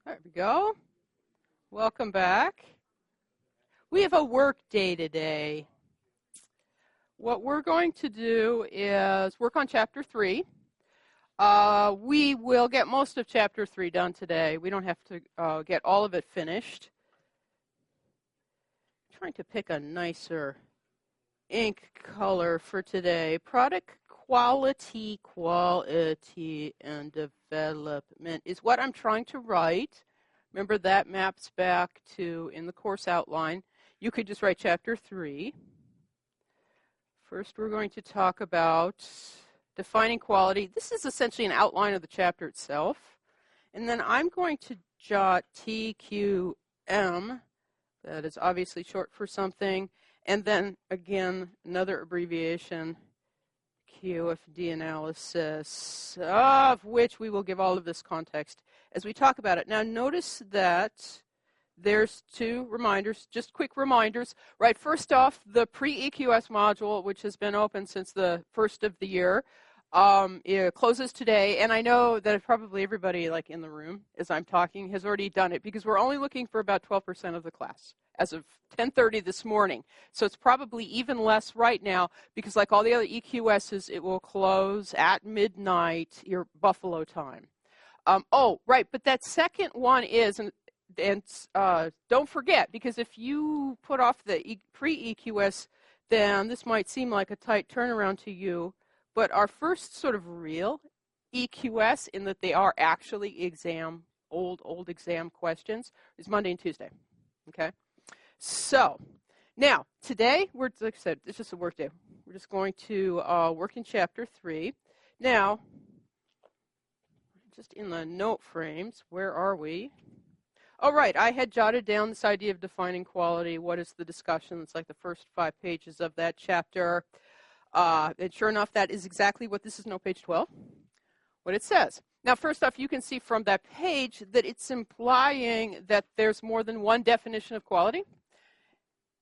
There we go. Welcome back. We have a work day today. What we're going to do is work on Chapter 3. We will get most of Chapter 3 done today. We don't have to get all of it finished. I'm trying to pick a nicer ink color for today. Product quality, and development is what I'm trying to write. Remember, that maps back to, in the course outline, you could just write Chapter 3. First, we're going to talk about defining quality. This is essentially an outline of the chapter itself. And then I'm going to jot TQM, that is obviously short for something, and then, again, another abbreviation, QFD analysis, of which we will give all of this context as we talk about it. Now, notice that there's two reminders, just quick reminders. Right, first off, the pre-EQS module, which has been open since the first of the year, it closes today. And I know that probably everybody like in the room, as I'm talking, has already done it because we're only looking for about 12% of the class as of 10:30 this morning. So it's probably even less right now because like all the other EQSs, it will close at midnight, your Buffalo time. Oh, right, but that second one is, and don't forget, because if you put off the pre-EQS, then this might seem like a tight turnaround to you, but our first sort of real EQS, in that they are actually old exam questions, is Monday and Tuesday, okay? So, now, today, like I said, it's just a work day. We're just going to work in Chapter 3. Now, just in the note frames, where are we? Oh, right, I had jotted down this idea of defining quality. What is the discussion? It's like the first 5 pages of that chapter. And sure enough, that is exactly what this is, note page 12, what it says. Now, first off, you can see from that page that it's implying that there's more than one definition of quality.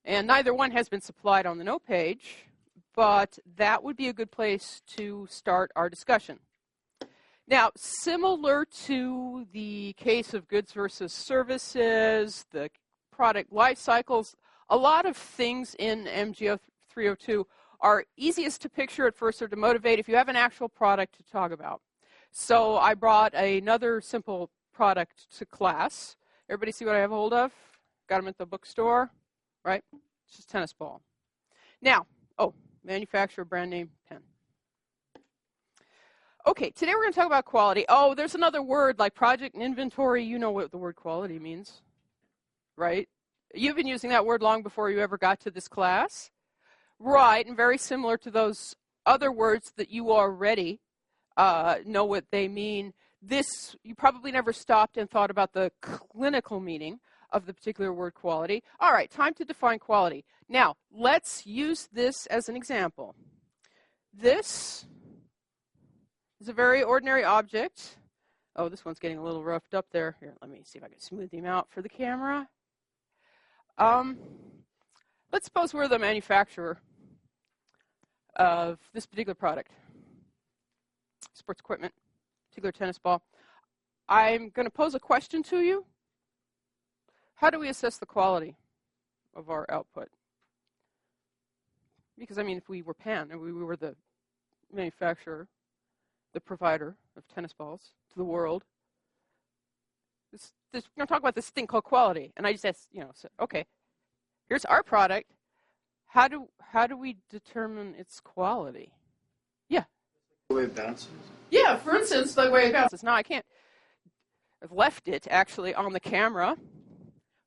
And neither one has been supplied on the note page, but that would be a good place to start our discussion. Now, similar to the case of goods versus services, the product life cycles, a lot of things in MGO302 are easiest to picture at first or to motivate if you have an actual product to talk about. So I brought another simple product to class. Everybody see what I have a hold of? Got them at the bookstore, right? It's just tennis ball. Now, manufacturer, brand name, pen. Okay, today we're going to talk about quality. Oh, there's another word like project and inventory. You know what the word quality means, right? You've been using that word long before you ever got to this class. Right, and very similar to those other words that you already know what they mean. This, you probably never stopped and thought about the clinical meaning of the particular word quality. All right, time to define quality. Now, let's use this as an example. This is a very ordinary object. Oh, this one's getting a little roughed up there. Here, let me see if I can smooth him out for the camera. Let's suppose we're the manufacturer of this particular product, sports equipment, particular tennis ball. I'm going to pose a question to you. How do we assess the quality of our output? Because, I mean, if we were Penn and we were the manufacturer, the provider of tennis balls to the world, we're going to talk about this thing called quality. And I just asked, so, okay, here's our product. How do we determine its quality? Yeah. The way it bounces? Yeah, for instance, the way it bounces. Now, I've left it actually on the camera,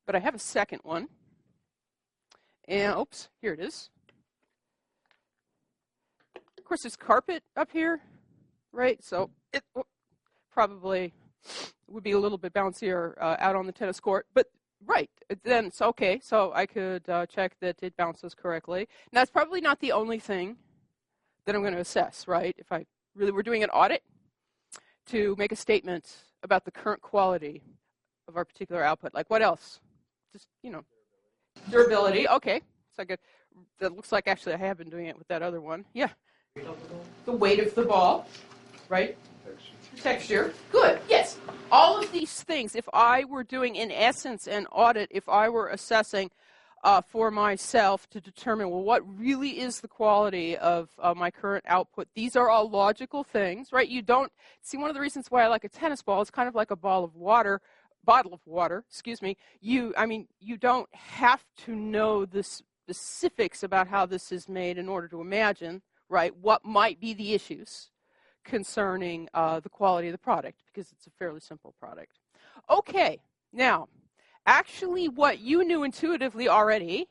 but I have a second one. And, oops, here it is. Of course, there's carpet up here, right? So it probably would be a little bit bouncier out on the tennis court, but right, then, so okay, so I could check that it bounces correctly. Now, it's probably not the only thing that I'm going to assess, right? If I really were doing an audit to make a statement about the current quality of our particular output, like what else? Just, durability, okay. So that looks like actually I have been doing it with that other one. Yeah. The weight of the ball, right? Texture. Good, yes. All of these things, if I were doing, in essence, an audit, if I were assessing for myself to determine, well, what really is the quality of my current output, these are all logical things, right? You don't, see, one of the reasons why I like a tennis ball is kind of like a bottle of water, excuse me. You don't have to know the specifics about how this is made in order to imagine, right, what might be the issues concerning the quality of the product, because it's a fairly simple product. Okay, now, actually what you knew intuitively already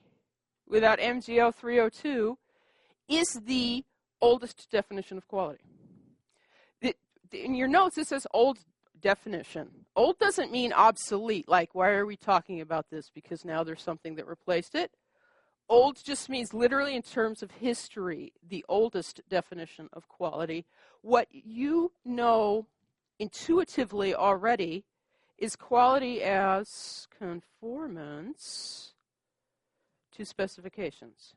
without MGO302 is the oldest definition of quality. In your notes, it says old definition. Old doesn't mean obsolete, like why are we talking about this because now there's something that replaced it. Old just means literally in terms of history, the oldest definition of quality. What you know intuitively already is quality as conformance to specifications.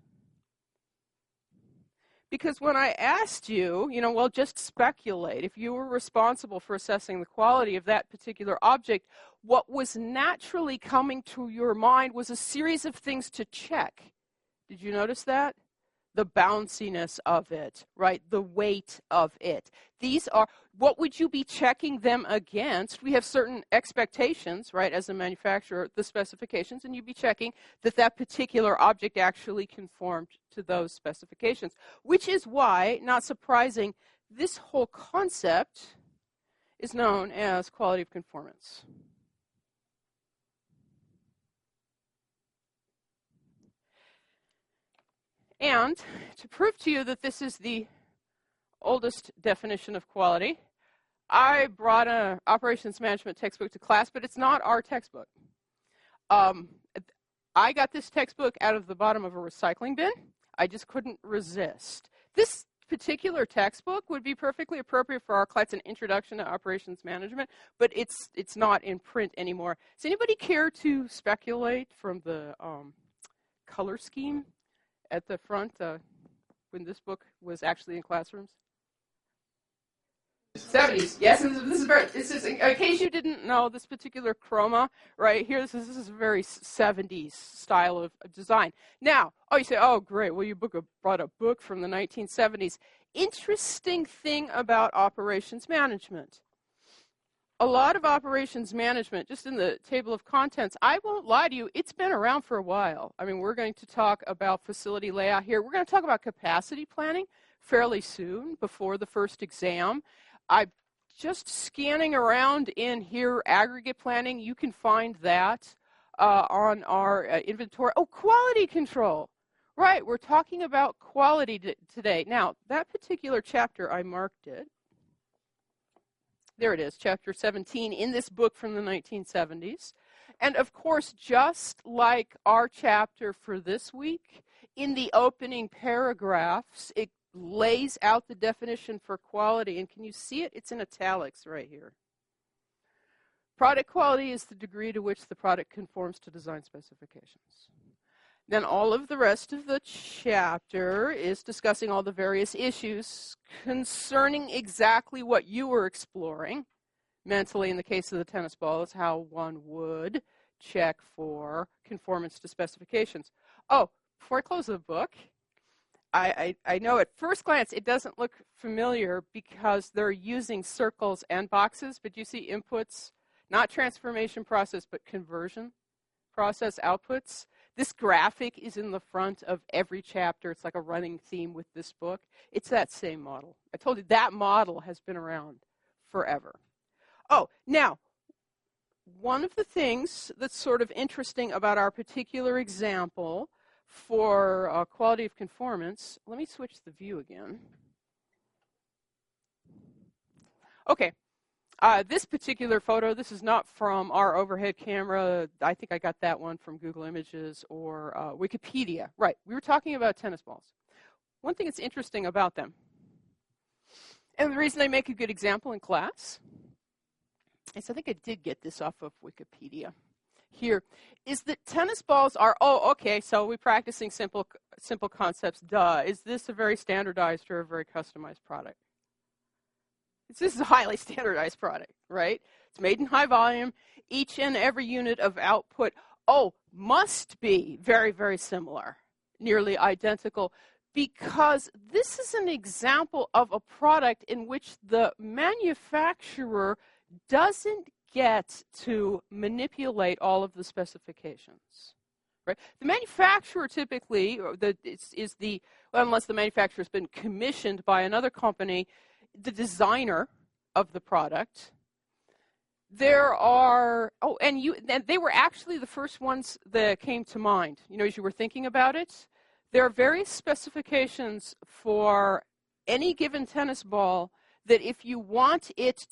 Because when I asked you, well, just speculate. If you were responsible for assessing the quality of that particular object, what was naturally coming to your mind was a series of things to check. Did you notice that? The bounciness of it, right? The weight of it. These are, what would you be checking them against? We have certain expectations, right, as a manufacturer, the specifications, and you'd be checking that that particular object actually conformed to those specifications, which is why, not surprising, this whole concept is known as quality of conformance. And to prove to you that this is the oldest definition of quality, I brought an operations management textbook to class, but it's not our textbook. I got this textbook out of the bottom of a recycling bin. I just couldn't resist. This particular textbook would be perfectly appropriate for our class, an introduction to operations management, but it's not in print anymore. Does anybody care to speculate from the color scheme at the front when this book was actually in classrooms? 70s. Yes, this is in case you didn't know, this particular chroma right here, this is a very 70s style of design. Now, you say, oh, great, well, you brought a book from the 1970s. Interesting thing about operations management. A lot of operations management, just in the table of contents, I won't lie to you, it's been around for a while. I mean, we're going to talk about facility layout here. We're going to talk about capacity planning fairly soon, before the first exam. I'm just scanning around in here, aggregate planning. You can find that on our inventory. Oh, quality control. Right, we're talking about quality today. Now, that particular chapter, I marked it. There it is, chapter 17 in this book from the 1970s. And of course, just like our chapter for this week, in the opening paragraphs, it lays out the definition for quality. And can you see it? It's in italics right here. Product quality is the degree to which the product conforms to design specifications. Then all of the rest of the chapter is discussing all the various issues concerning exactly what you were exploring mentally in the case of the tennis ball, is how one would check for conformance to specifications. Oh, before I close the book, I know at first glance it doesn't look familiar because they're using circles and boxes, but you see inputs, not transformation process, but conversion process outputs. This graphic is in the front of every chapter. It's like a running theme with this book. It's that same model. I told you that model has been around forever. Oh, now, one of the things that's sort of interesting about our particular example for quality of conformance, let me switch the view again. Okay. This particular photo, this is not from our overhead camera. I think I got that one from Google Images or Wikipedia. Right, we were talking about tennis balls. One thing that's interesting about them, and the reason they make a good example in class, is I think I did get this off of Wikipedia here, is that tennis balls are, okay, so we're practicing simple concepts, duh. Is this a very standardized or a very customized product? This is a highly standardized product, right? It's made in high volume. Each and every unit of output, must be very, very similar, nearly identical, because this is an example of a product in which the manufacturer doesn't get to manipulate all of the specifications. Right? The manufacturer typically, unless the manufacturer has been commissioned by another company, the designer of the product. There are, and they were actually the first ones that came to mind, as you were thinking about it. There are various specifications for any given tennis ball that if you want it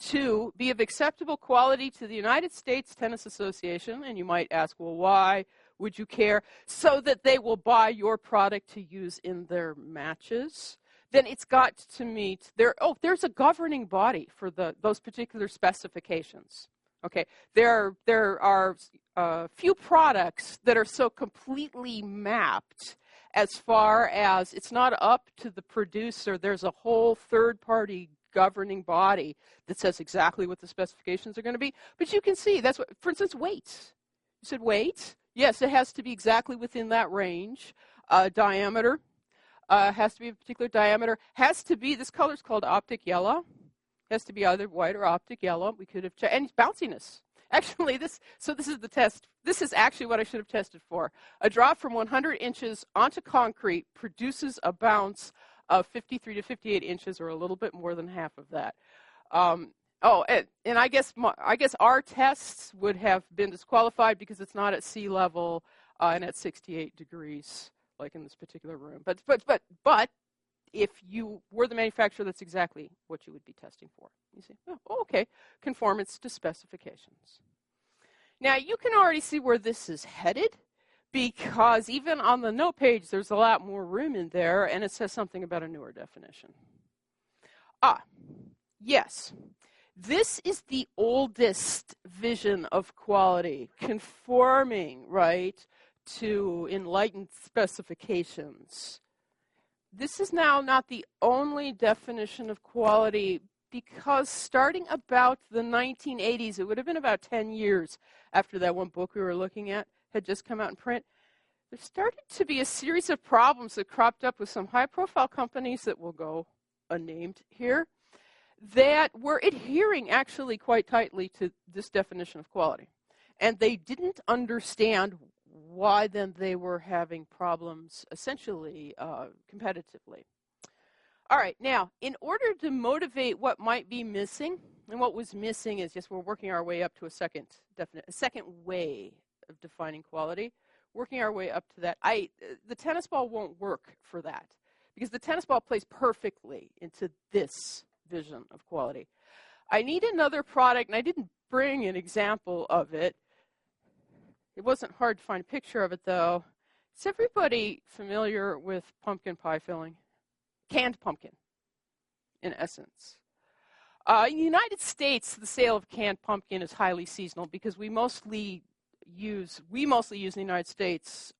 to be of acceptable quality to the United States Tennis Association, and you might ask, well, why would you care? So that they will buy your product to use in their matches. Then it's got to meet there's a governing body for those particular specifications. Okay, there are few products that are so completely mapped as far as it's not up to the producer. There's a whole third-party governing body that says exactly what the specifications are going to be. But you can see that's what, for instance, weight. You said weight? Yes, it has to be exactly within that range. Diameter. Has to be a particular diameter. Has to be, this color is called optic yellow. Has to be either white or optic yellow. We could have checked. And bounciness. Actually, this is the test. This is actually what I should have tested for. A drop from 100 inches onto concrete produces a bounce of 53 to 58 inches, or a little bit more than half of that. And I guess our tests would have been disqualified because it's not at sea level and at 68 degrees. Like in this particular room. But if you were the manufacturer, that's exactly what you would be testing for. You see, okay, conformance to specifications. Now, you can already see where this is headed, because even on the note page, there's a lot more room in there, and it says something about a newer definition. Yes. This is the oldest vision of quality, conforming, right, to enlightened specifications. This is now not the only definition of quality, because starting about the 1980s, it would have been about 10 years after that one book we were looking at had just come out in print, there started to be a series of problems that cropped up with some high-profile companies that will go unnamed here that were adhering actually quite tightly to this definition of quality. And they didn't understand why then they were having problems, essentially, competitively. All right, now, in order to motivate what might be missing, and what was missing is just we're working our way up to a second way of defining quality, working our way up to that. The tennis ball won't work for that, because the tennis ball plays perfectly into this vision of quality. I need another product, and I didn't bring an example of it. It wasn't hard to find a picture of it, though. Is everybody familiar with pumpkin pie filling? Canned pumpkin, in essence. In the United States, the sale of canned pumpkin is highly seasonal because we mostly use in the United States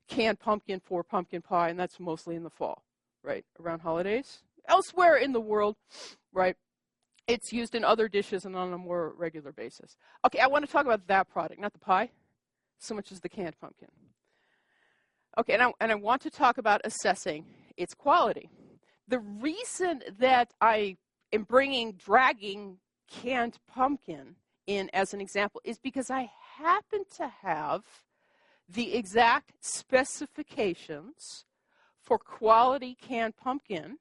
canned pumpkin for pumpkin pie, and that's mostly in the fall, right, around holidays. Elsewhere in the world, right, it's used in other dishes and on a more regular basis. Okay, I want to talk about that product, not the pie, so much as the canned pumpkin. Okay, and I want to talk about assessing its quality. The reason that I am dragging canned pumpkin in as an example is because I happen to have the exact specifications for quality canned pumpkin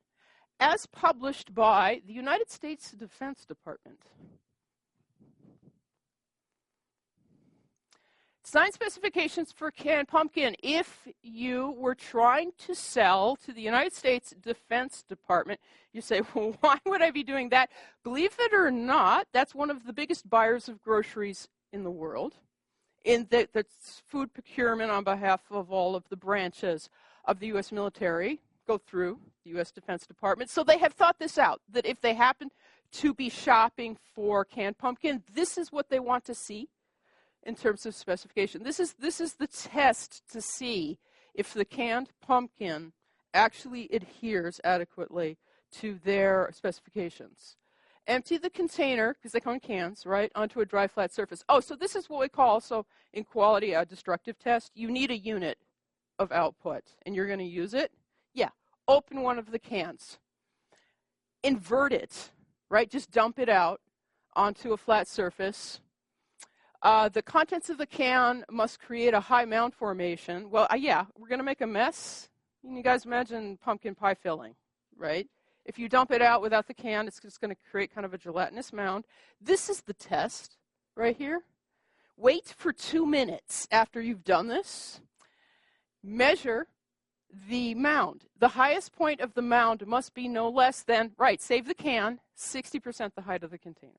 as published by the United States Defense Department. Design specifications for canned pumpkin. If you were trying to sell to the United States Defense Department, you say, well, why would I be doing that? Believe it or not, that's one of the biggest buyers of groceries in the world. That's food procurement on behalf of all of the branches of the U.S. military go through the U.S. Defense Department. So they have thought this out, that if they happen to be shopping for canned pumpkin, this is what they want to see in terms of specification. This is the test to see if the canned pumpkin actually adheres adequately to their specifications. Empty the container, because they come in cans, right, onto a dry flat surface. Oh, so this is what we call, so in quality, a destructive test. You need a unit of output, and you're going to use it. Yeah, open one of the cans. Invert it, right? Just dump it out onto a flat surface. The contents of the can must create a high mound formation. Well, yeah, we're going to make a mess. You guys imagine pumpkin pie filling, right? If you dump it out without the can, it's just going to create kind of a gelatinous mound. This is the test right here. Wait for 2 minutes after you've done this. Measure the mound. The highest point of the mound must be no less than, right, save the can, 60% the height of the container.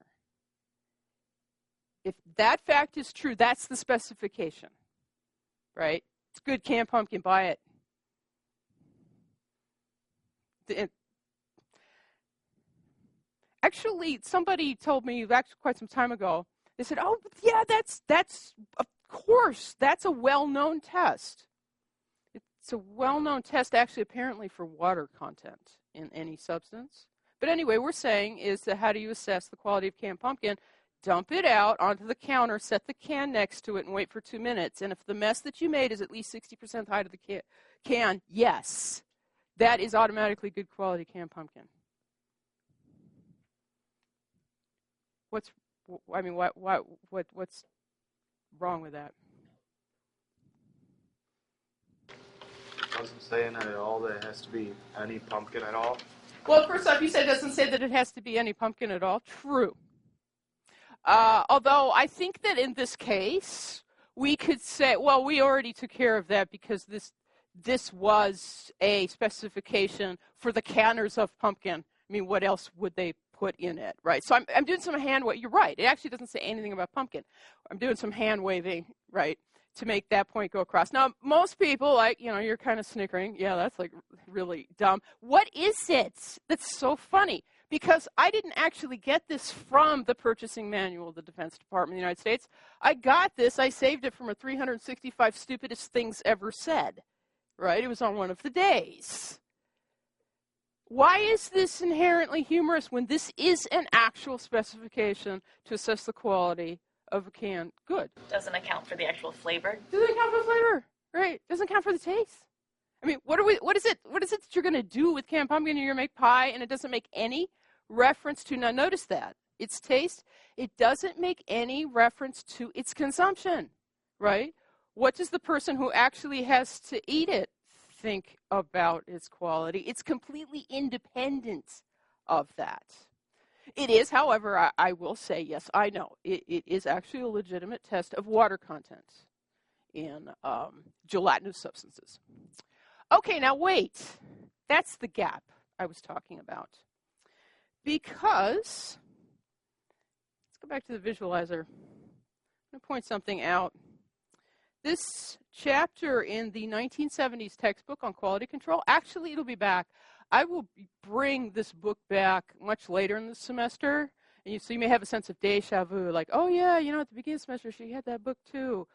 If that fact is true, that's the specification, right? It's good canned pumpkin, buy it. Actually, somebody told me quite some time ago, they said, oh, yeah, that's of course, that's a well-known test. It's a well-known test, actually, apparently, for water content in any substance. But anyway, we're saying is that how do you assess the quality of canned pumpkin? Dump it out onto the counter, set the can next to it, and wait for 2 minutes. And if the mess that you made is at least 60% the height of the can, yes, that is automatically good quality canned pumpkin. What's wrong with that? It doesn't say in it at all that it has to be any pumpkin at all. Well, first off, you said it doesn't say that it has to be any pumpkin at all. True. Although I think that in this case, we could say, well, we already took care of that because this was a specification for the canners of pumpkin. I mean, what else would they put in it, right? So I'm doing some hand waving. You're right. It actually doesn't say anything about pumpkin. I'm doing some hand waving, right, to make that point go across. Now, most people, like, you're kind of snickering. Yeah, that's like really dumb. What is it that's so funny? Because I didn't actually get this from the purchasing manual of the Defense Department of the United States. I got this. I saved it from a 365 stupidest things ever said, right? It was on one of the days. Why is this inherently humorous when this is an actual specification to assess the quality of a canned good? Doesn't account for the actual flavor. Doesn't account for the flavor, right? Doesn't account for the taste. I mean, what is it that you're going to do with canned pumpkin? You're going to make pie, and it doesn't make any reference to, now notice that, its taste, it doesn't make any reference to its consumption, right? What does the person who actually has to eat it think about its quality? It's completely independent of that. It is, however, I will say, yes, I know, it is actually a legitimate test of water content in gelatinous substances. Okay, now wait. That's the gap I was talking about. Because, let's go back to the visualizer. I'm going to point something out. This chapter in the 1970s textbook on quality control, actually it'll be back. I will bring this book back much later in the semester. And so you may have a sense of deja vu, like, oh yeah, at the beginning of the semester she had that book too.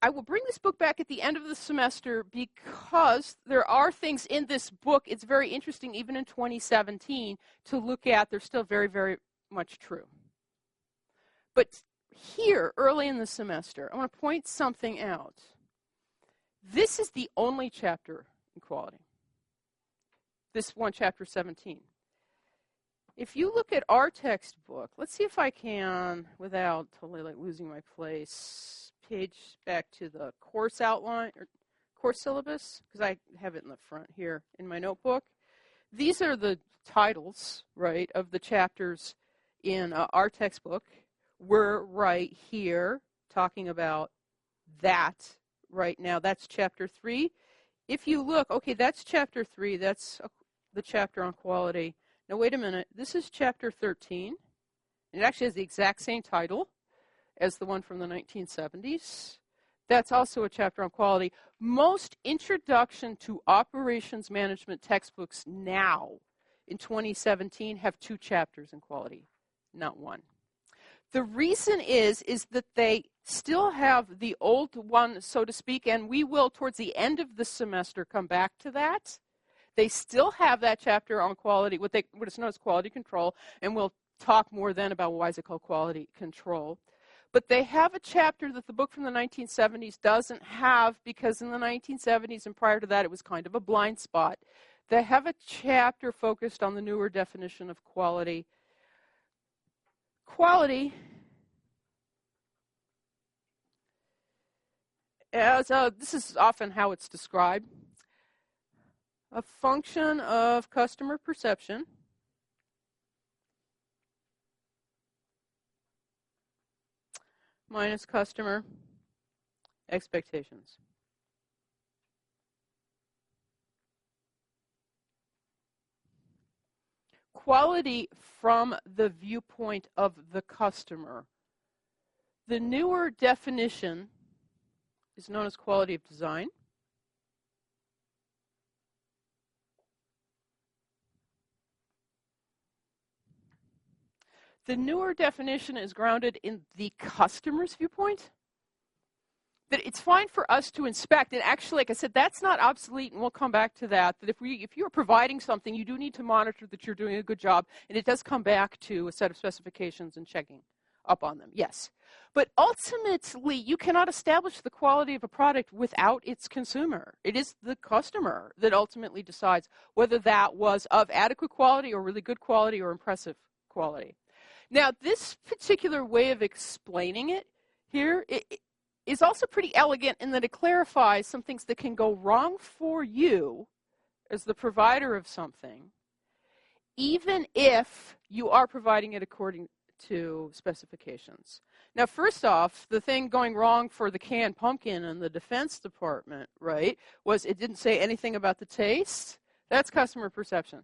I will bring this book back at the end of the semester because there are things in this book, it's very interesting, even in 2017, to look at. They're still very, very much true. But here, early in the semester, I want to point something out. This is the only chapter in quality. This one, chapter 17. If you look at our textbook, let's see if I can, without totally losing my place, page back to the course outline, or course syllabus, because I have it in the front here in my notebook. These are the titles, right, of the chapters in our textbook. We're right here talking about that right now. That's chapter 3. If you look, okay, that's chapter 3. That's the chapter on quality. Now, wait a minute. This is chapter 13. It actually has the exact same title as the one from the 1970s. That's also a chapter on quality. Most introduction to operations management textbooks now in 2017 have 2 chapters in quality, not 1. The reason is that they still have the old one, so to speak, and we will, towards the end of the semester, come back to that. They still have that chapter on quality, what is known as quality control, and we'll talk more then about why is it called quality control. But they have a chapter that the book from the 1970s doesn't have, because in the 1970s and prior to that it was kind of a blind spot. They have a chapter focused on the newer definition of quality. Quality this is often how it's described, a function of customer perception minus customer expectations. Quality from the viewpoint of the customer. The newer definition is known as quality of design. The newer definition is grounded in the customer's viewpoint. That it's fine for us to inspect, and actually, like I said, that's not obsolete, and we'll come back to that. That if you're providing something, you do need to monitor that you're doing a good job, and it does come back to a set of specifications and checking up on them, yes. But ultimately, you cannot establish the quality of a product without its consumer. It is the customer that ultimately decides whether that was of adequate quality or really good quality or impressive quality. Now, this particular way of explaining it here is also pretty elegant in that it clarifies some things that can go wrong for you as the provider of something, even if you are providing it according to specifications. Now, first off, the thing going wrong for the canned pumpkin in the Defense Department, right, was it didn't say anything about the taste. That's customer perception.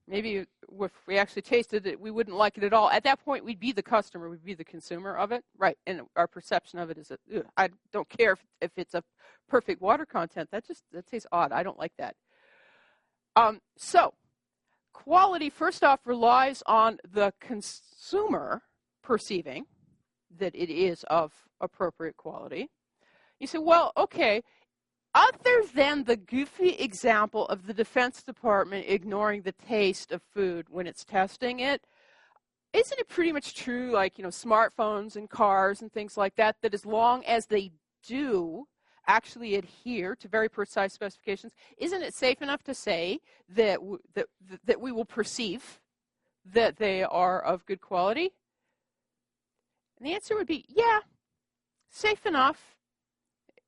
Maybe if we actually tasted it, we wouldn't like it at all. At that point, we'd be the customer, we'd be the consumer of it, right? And our perception of it is that, I don't care if it's a perfect water content. That tastes odd. I don't like that. So quality, first off, relies on the consumer perceiving that it is of appropriate quality. You say, well, okay, other than the goofy example of the Defense Department ignoring the taste of food when it's testing it, isn't it pretty much true, like, smartphones and cars and things like that, that as long as they do actually adhere to very precise specifications, isn't it safe enough to say that that we will perceive that they are of good quality? And the answer would be, yeah, safe enough,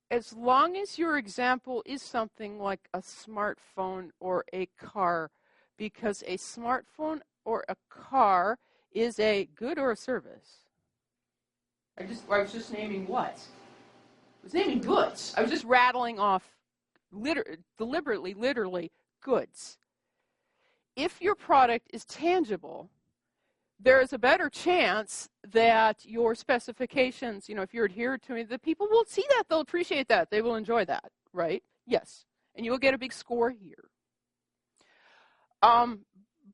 as long as your example is something like a smartphone or a car, because a smartphone or a car is a good or a service. I was just naming what? I was naming goods. I was just rattling off deliberately, literally, goods. If your product is tangible, there is a better chance that your specifications, if you're adhered to it, the people will see that, they'll appreciate that, they will enjoy that, right? Yes. And you'll get a big score here.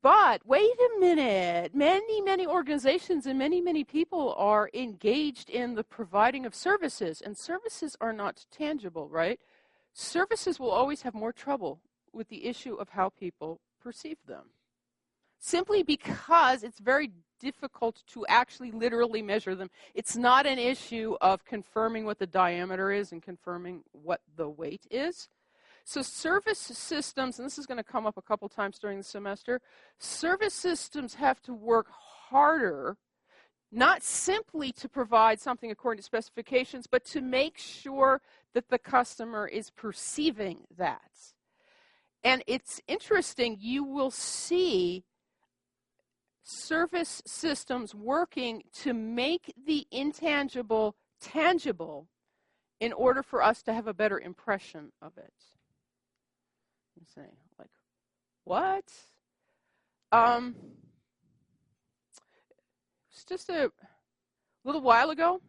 But wait a minute, many organizations and many people are engaged in the providing of services, and services are not tangible, right? Services will always have more trouble with the issue of how people perceive them, simply because it's very difficult to actually literally measure them. It's not an issue of confirming what the diameter is and confirming what the weight is. So service systems, and this is going to come up a couple times during the semester, service systems have to work harder, not simply to provide something according to specifications, but to make sure that the customer is perceiving that. And it's interesting, you will see service systems working to make the intangible tangible in order for us to have a better impression of it. You say, like, what? It's just a little while ago,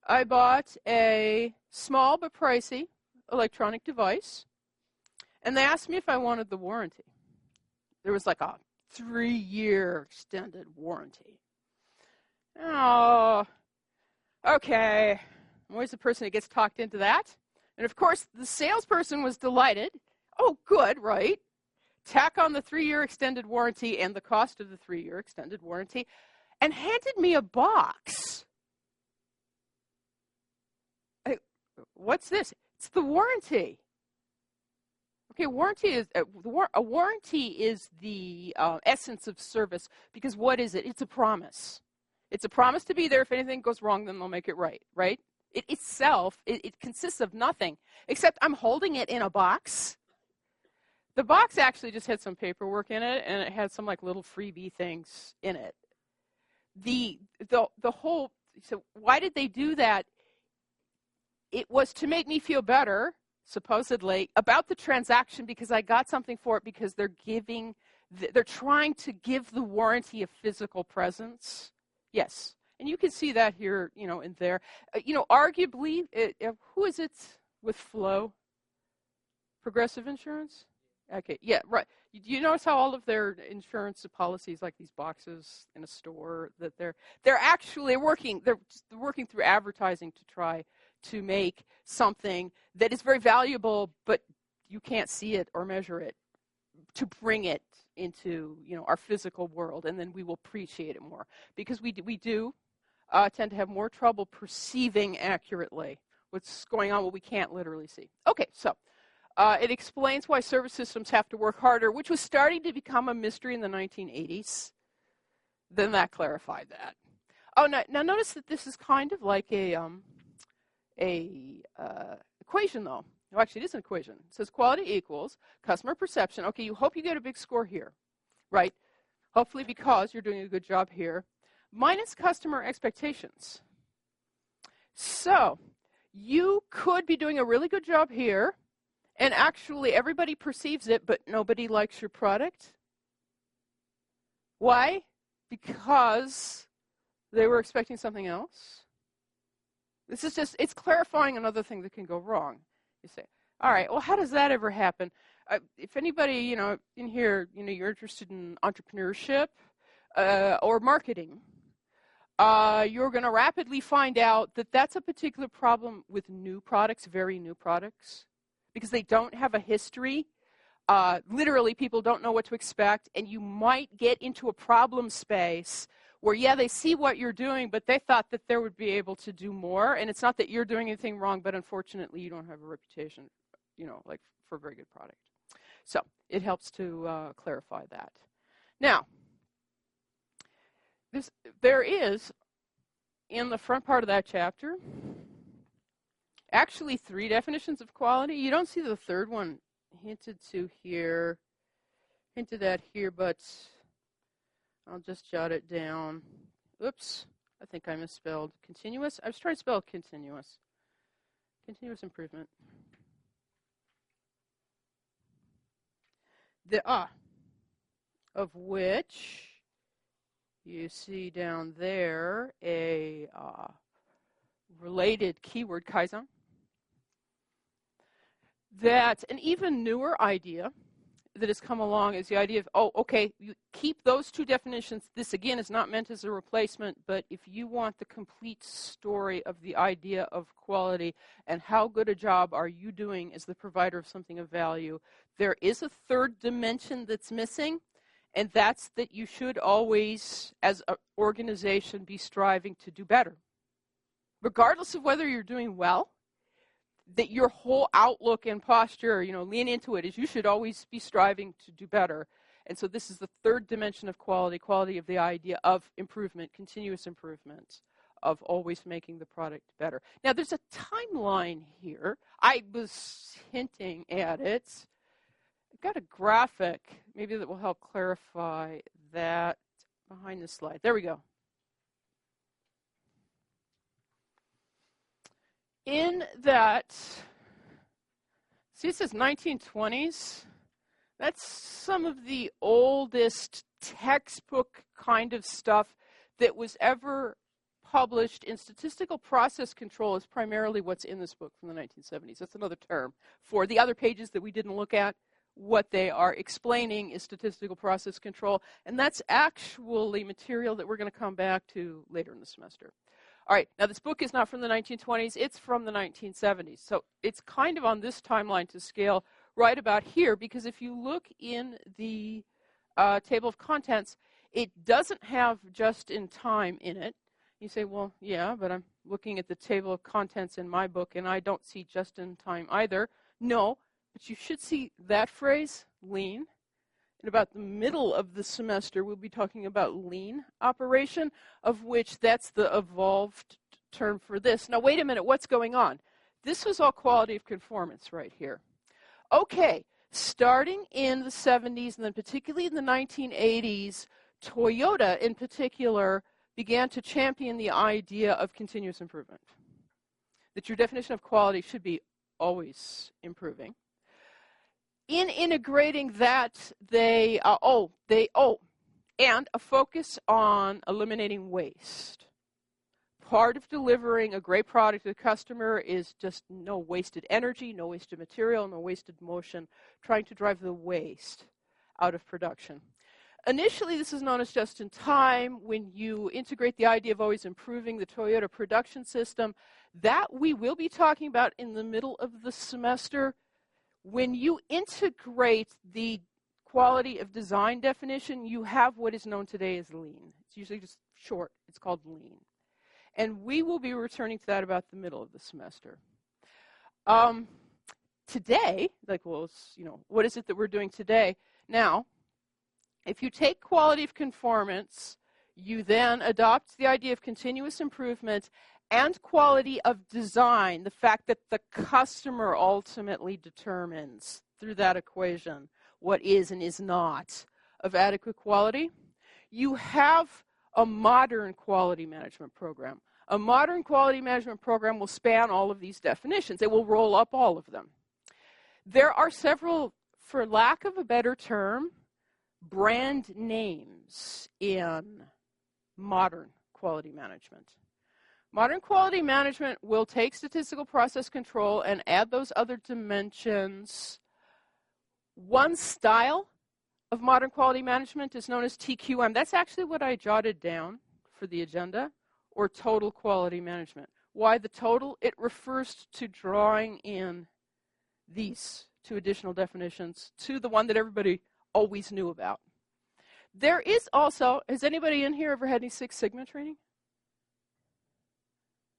I bought a small but pricey electronic device, and they asked me if I wanted the warranty. There was like a 3-year extended warranty. Oh, okay. I'm always the person that gets talked into that. And of course, the salesperson was delighted. Oh, good, right? Tack on the 3-year extended warranty and the cost of the 3-year extended warranty, and handed me a box. What's this? It's the warranty. Okay, warranty is a warranty is the essence of service, because what is it? It's a promise. It's a promise to be there. If anything goes wrong, then they'll make it right, right? It itself, it consists of nothing, except I'm holding it in a box. The box actually just had some paperwork in it, and it had some like little freebie things in it. The whole, so why did they do that? It was to make me feel better, supposedly, about the transaction, because I got something for it, because they're trying to give the warranty a physical presence. Yes. And you can see that here, in there. Arguably, who is it with Flow? Progressive Insurance? Okay, yeah, right. Do you notice how all of their insurance policies, like these boxes in a store, that they're actually working through advertising to try to make something that is very valuable, but you can't see it or measure it, to bring it into our physical world, and then we will appreciate it more, because we do tend to have more trouble perceiving accurately what's going on, what we can't literally see. Okay, so it explains why service systems have to work harder, which was starting to become a mystery in the 1980s. Then that clarified that. Oh, now notice that this is kind of like a equation, though. No, actually, it is an equation. It says quality equals customer perception. Okay, you hope you get a big score here, right? Hopefully, because you're doing a good job here, minus customer expectations. So you could be doing a really good job here, and actually everybody perceives it, but nobody likes your product. Why? Because they were expecting something else. This is just, it's clarifying another thing that can go wrong. You say, all right, well, how does that ever happen? If anybody, in here, you're interested in entrepreneurship or marketing, you're going to rapidly find out that that's a particular problem with new products, very new products, because they don't have a history. Literally, people don't know what to expect, and you might get into a problem space where, yeah, they see what you're doing, but they thought that they would be able to do more. And it's not that you're doing anything wrong, but unfortunately, you don't have a reputation, like for a very good product. So it helps to clarify that. Now, there is, in the front part of that chapter, actually 3 definitions of quality. You don't see the third one hinted at here, but I'll just jot it down. Oops, I think I misspelled continuous. I was trying to spell continuous. Continuous improvement. Of which you see down there a related keyword, Kaizen. That's an even newer idea that has come along, is the idea of, okay, you keep those 2 definitions. This, again, is not meant as a replacement, but if you want the complete story of the idea of quality and how good a job are you doing as the provider of something of value, there is a 3rd dimension that's missing, and that's that you should always, as an organization, be striving to do better. Regardless of whether you're doing well, that your whole outlook and posture, lean into it, is you should always be striving to do better. And so this is the 3rd dimension of quality of the idea of improvement, continuous improvement, of always making the product better. Now, there's a timeline here. I was hinting at it. I've got a graphic, maybe that will help clarify that behind the slide. There we go. In that, see, it says 1920s. That's some of the oldest textbook kind of stuff that was ever published in statistical process control. Is primarily what's in this book from the 1970s. That's another term for the other pages that we didn't look at. What they are explaining is statistical process control, and that's actually material that we're going to come back to later in the semester. All right, now this book is not from the 1920s, it's from the 1970s. So it's kind of on this timeline to scale right about here, because if you look in the table of contents, it doesn't have just in time in it. You say, well, yeah, but I'm looking at the table of contents in my book, and I don't see just in time either. No, but you should see that phrase, lean. In about the middle of the semester, we'll be talking about lean operation, of which that's the evolved term for this. Now, wait a minute, what's going on? This was all quality of conformance right here. Okay, starting in the 70s and then particularly in the 1980s, Toyota in particular began to champion the idea of continuous improvement. That your definition of quality should be always improving. In integrating that, and a focus on eliminating waste. Part of delivering a great product to the customer is just no wasted energy, no wasted material, no wasted motion, trying to drive the waste out of production. Initially, this is known as just in time. When you integrate the idea of always improving the Toyota production system, that we will be talking about in the middle of the semester. When you integrate the quality of design definition, you have what is known today as lean. It's usually just short. It's called lean. And we will be returning to that about the middle of the semester. Today, what is it that we're doing today? Now, if you take quality of conformance, you then adopt the idea of continuous improvement and quality of design, the fact that the customer ultimately determines through that equation what is and is not of adequate quality. You have a modern quality management program. A modern quality management program will span all of these definitions. It will roll up all of them. There are several, for lack of a better term, brand names in modern quality management. Modern quality management will take statistical process control and add those other dimensions. One style of modern quality management is known as TQM. That's actually what I jotted down for the agenda, or total quality management. Why the total? It refers to drawing in these two additional definitions to the one that everybody always knew about. There is also, has anybody in here ever had any Six Sigma training?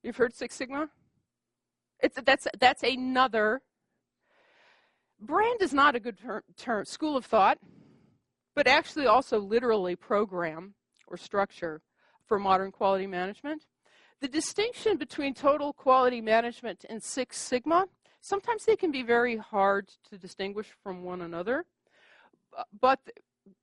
You've heard Six Sigma? That's another. Brand is not a good term, school of thought, but actually also literally program or structure for modern quality management. The distinction between total quality management and Six Sigma, sometimes they can be very hard to distinguish from one another. But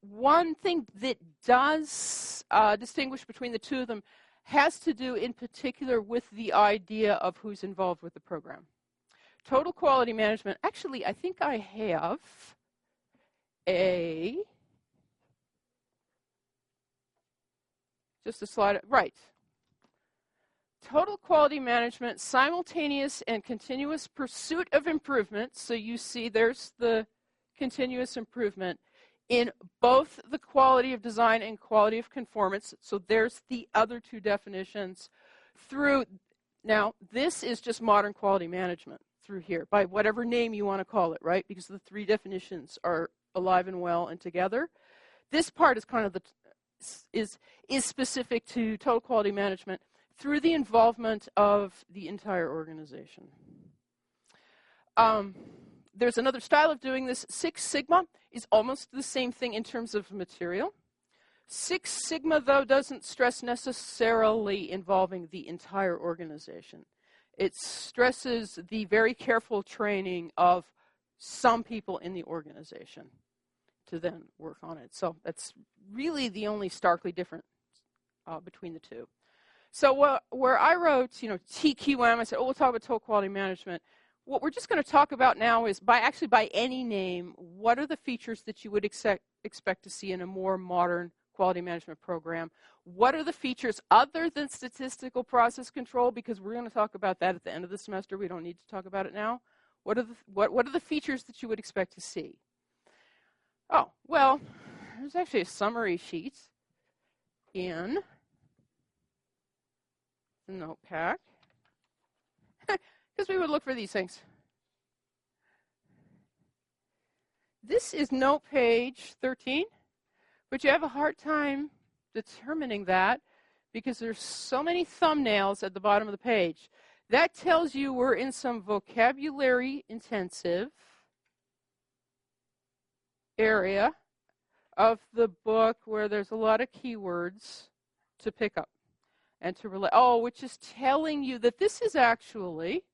one thing that does distinguish between the two of them has to do in particular with the idea of who's involved with the program. Total quality management, actually I think I have just a slide, right. Total quality management, simultaneous and continuous pursuit of improvement. So you see there's the continuous improvement in both the quality of design and quality of conformance. So there's the other two definitions now this is just modern quality management through here, by whatever name you want to call it, right? Because the three definitions are alive and well and together. This part is kind of is specific to total quality management through the involvement of the entire organization. There's another style of doing this. Six Sigma is almost the same thing in terms of material. Six Sigma, though, doesn't stress necessarily involving the entire organization. It stresses the very careful training of some people in the organization to then work on it. So that's really the only starkly different between the two. So where I wrote, TQM, I said, we'll talk about total quality management. What we're just going to talk about now is, by any name, what are the features that you would expect to see in a more modern quality management program? What are the features other than statistical process control? Because we're going to talk about that at the end of the semester. We don't need to talk about it now. What are the features that you would expect to see? Oh, well, there's actually a summary sheet in the note pack. Because we would look for these things. This is note page 13, but you have a hard time determining that because there's so many thumbnails at the bottom of the page. That tells you we're in some vocabulary intensive area of the book where there's a lot of keywords to pick up and to relate. Oh, which is telling you that this is actually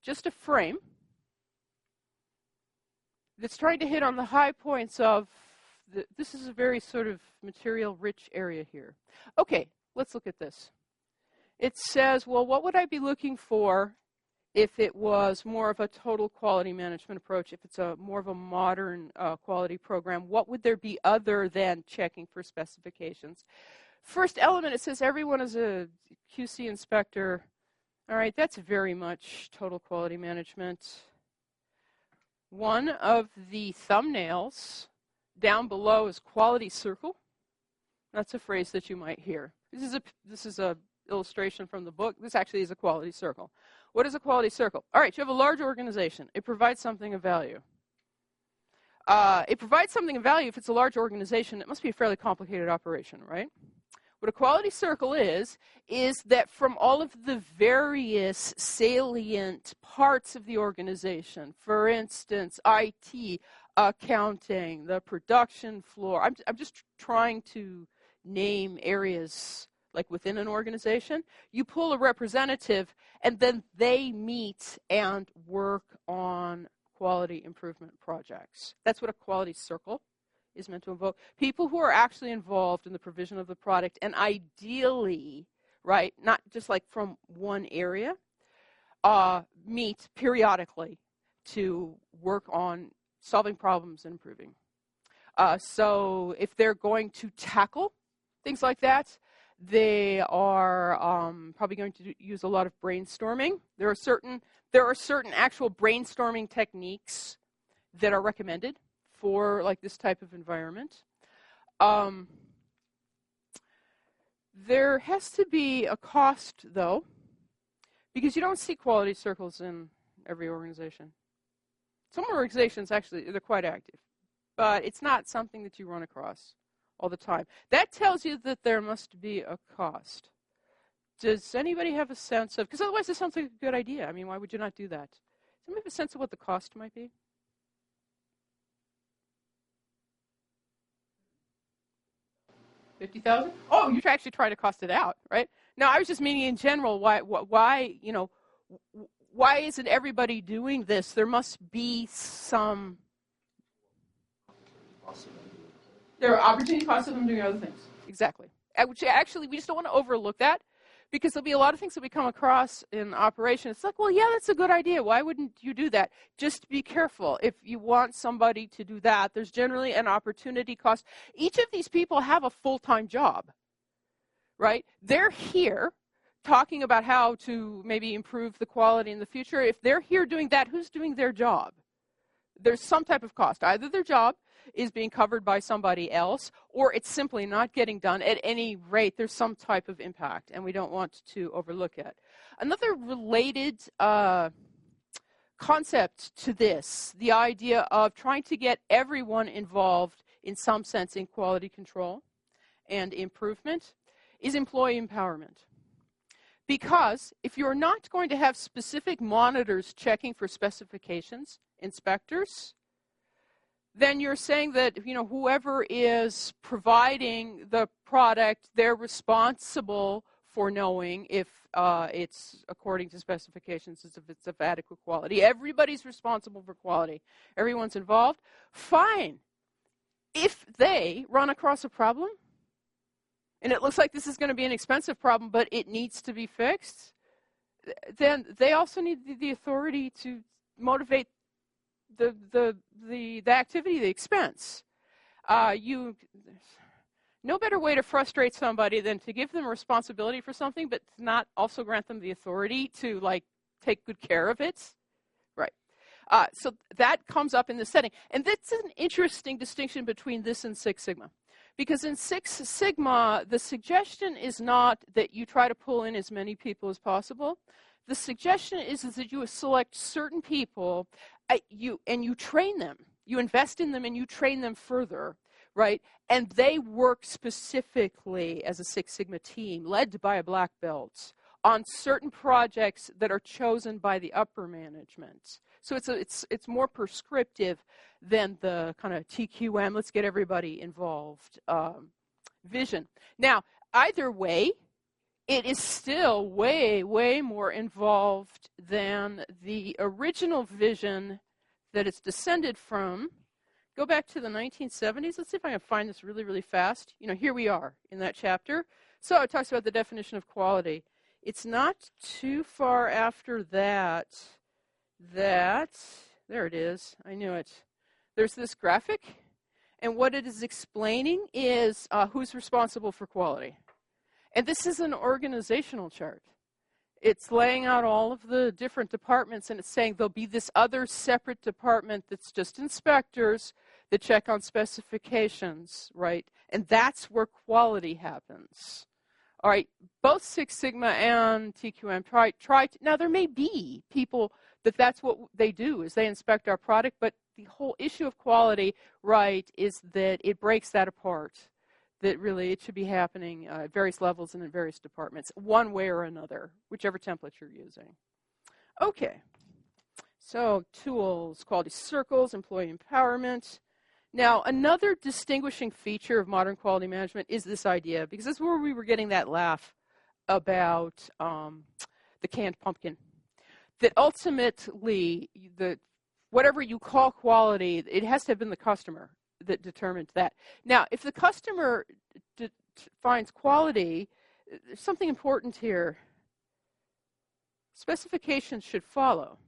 just a frame that's trying to hit on the high points of, this is a very sort of material-rich area here. Okay, let's look at this. It says, well, what would I be looking for if it was more of a total quality management approach, if it's more of a modern quality program? What would there be other than checking for specifications? First element, it says everyone is a QC inspector. All right, that's very much total quality management. One of the thumbnails down below is quality circle. That's a phrase that you might hear. This is a illustration from the book. This actually is a quality circle. What is a quality circle? All right, you have a large organization. It provides something of value. It provides something of value if it's a large organization. It must be a fairly complicated operation, right? What a quality circle is that from all of the various salient parts of the organization, for instance, IT, accounting, the production floor, I'm just trying to name areas like within an organization. You pull a representative and then they meet and work on quality improvement projects. That's what a quality circle is meant to invoke. People who are actually involved in the provision of the product, and ideally, right, not just like from one area, meet periodically to work on solving problems and improving. So if they're going to tackle things like that, they are probably going to use a lot of brainstorming. There are certain actual brainstorming techniques that are recommended for like this type of environment. There has to be a cost, though, because you don't see quality circles in every organization. Some organizations, actually, they're quite active, but it's not something that you run across all the time. That tells you that there must be a cost. Does anybody have a sense of, because otherwise this sounds like a good idea. I mean, why would you not do that? Does anybody have a sense of what the cost might be? $50,000? Oh, you should actually try to cost it out, right? No, I was just meaning in general, why isn't everybody doing this? There must be some. There are opportunity costs of them doing other things. Exactly. Which actually, we just don't want to overlook that, because there'll be a lot of things that we come across in operation. It's like, well, yeah, that's a good idea. Why wouldn't you do that? Just be careful. If you want somebody to do that, there's generally an opportunity cost. Each of these people have a full-time job, right? They're here talking about how to maybe improve the quality in the future. If they're here doing that, who's doing their job? There's some type of cost. Either their job is being covered by somebody else, or it's simply not getting done. At any rate, there's some type of impact, and we don't want to overlook it. Another related concept to this, the idea of trying to get everyone involved in some sense in quality control and improvement, is employee empowerment. Because if you're not going to have specific monitors checking for specifications, inspectors, then you're saying that, whoever is providing the product, they're responsible for knowing if it's according to specifications, if it's of adequate quality. Everybody's responsible for quality. Everyone's involved. Fine. If they run across a problem, and it looks like this is going to be an expensive problem, but it needs to be fixed, then they also need the authority to motivate the activity, the expense. No better way to frustrate somebody than to give them responsibility for something, but not also grant them the authority to take good care of it. Right. So that comes up in this setting. And that's an interesting distinction between this and Six Sigma. Because in Six Sigma, the suggestion is not that you try to pull in as many people as possible. the suggestion is that you select certain people, and you train them. You invest in them and you train them further, right? And they work specifically as a Six Sigma team, led by a black belt, on certain projects that are chosen by the upper management. So it's more prescriptive than the kind of TQM, let's get everybody involved vision. Now, either way, it is still way, way more involved than the original vision that it's descended from. Go back to the 1970s. Let's see if I can find this really, really fast. Here we are in that chapter. So it talks about the definition of quality. It's not too far after that, there it is. I knew it. There's this graphic, and what it is explaining is who's responsible for quality. And this is an organizational chart. It's laying out all of the different departments, and it's saying there'll be this other separate department that's just inspectors that check on specifications, right? And that's where quality happens. All right, both Six Sigma and TQM try. Now, there may be people that's what they do, is they inspect our product, but the whole issue of quality, right, is that it breaks that apart. That really it should be happening at various levels and in various departments, one way or another, whichever template you're using. Okay, so tools, quality circles, employee empowerment. Now, another distinguishing feature of modern quality management is this idea, because this is where we were getting that laugh about the canned pumpkin. That ultimately, whatever you call quality, it has to have been the customer that determined that. Now, if the customer finds quality, there's something important here. Specifications should follow.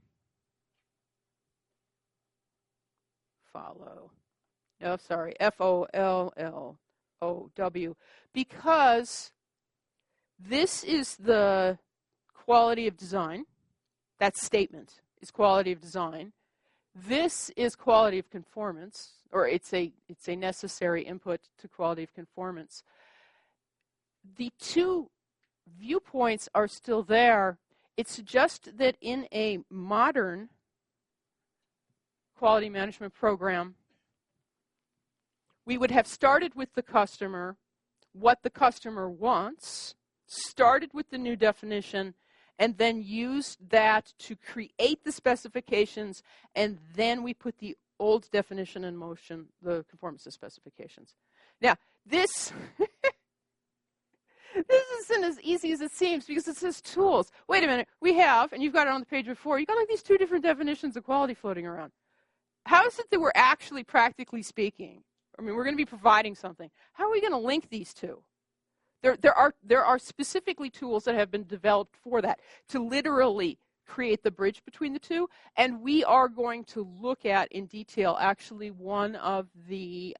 No, sorry, FOLLOW. Because this is the quality of design. That statement is quality of design. This is quality of conformance, or it's a necessary input to quality of conformance. The two viewpoints are still there. It's just that in a modern quality management program, we would have started with the customer, what the customer wants, started with the new definition, and then used that to create the specifications, and then we put the old definition in motion, the conformance to specifications. Now, this isn't as easy as it seems, because it says tools. Wait a minute, we have, and you've got it on the page before, you've got like these two different definitions of quality floating around. How is it that we're actually, practically speaking, we're going to be providing something. How are we going to link these two? There are specifically tools that have been developed for that, to literally create the bridge between the two. And we are going to look at in detail actually one of the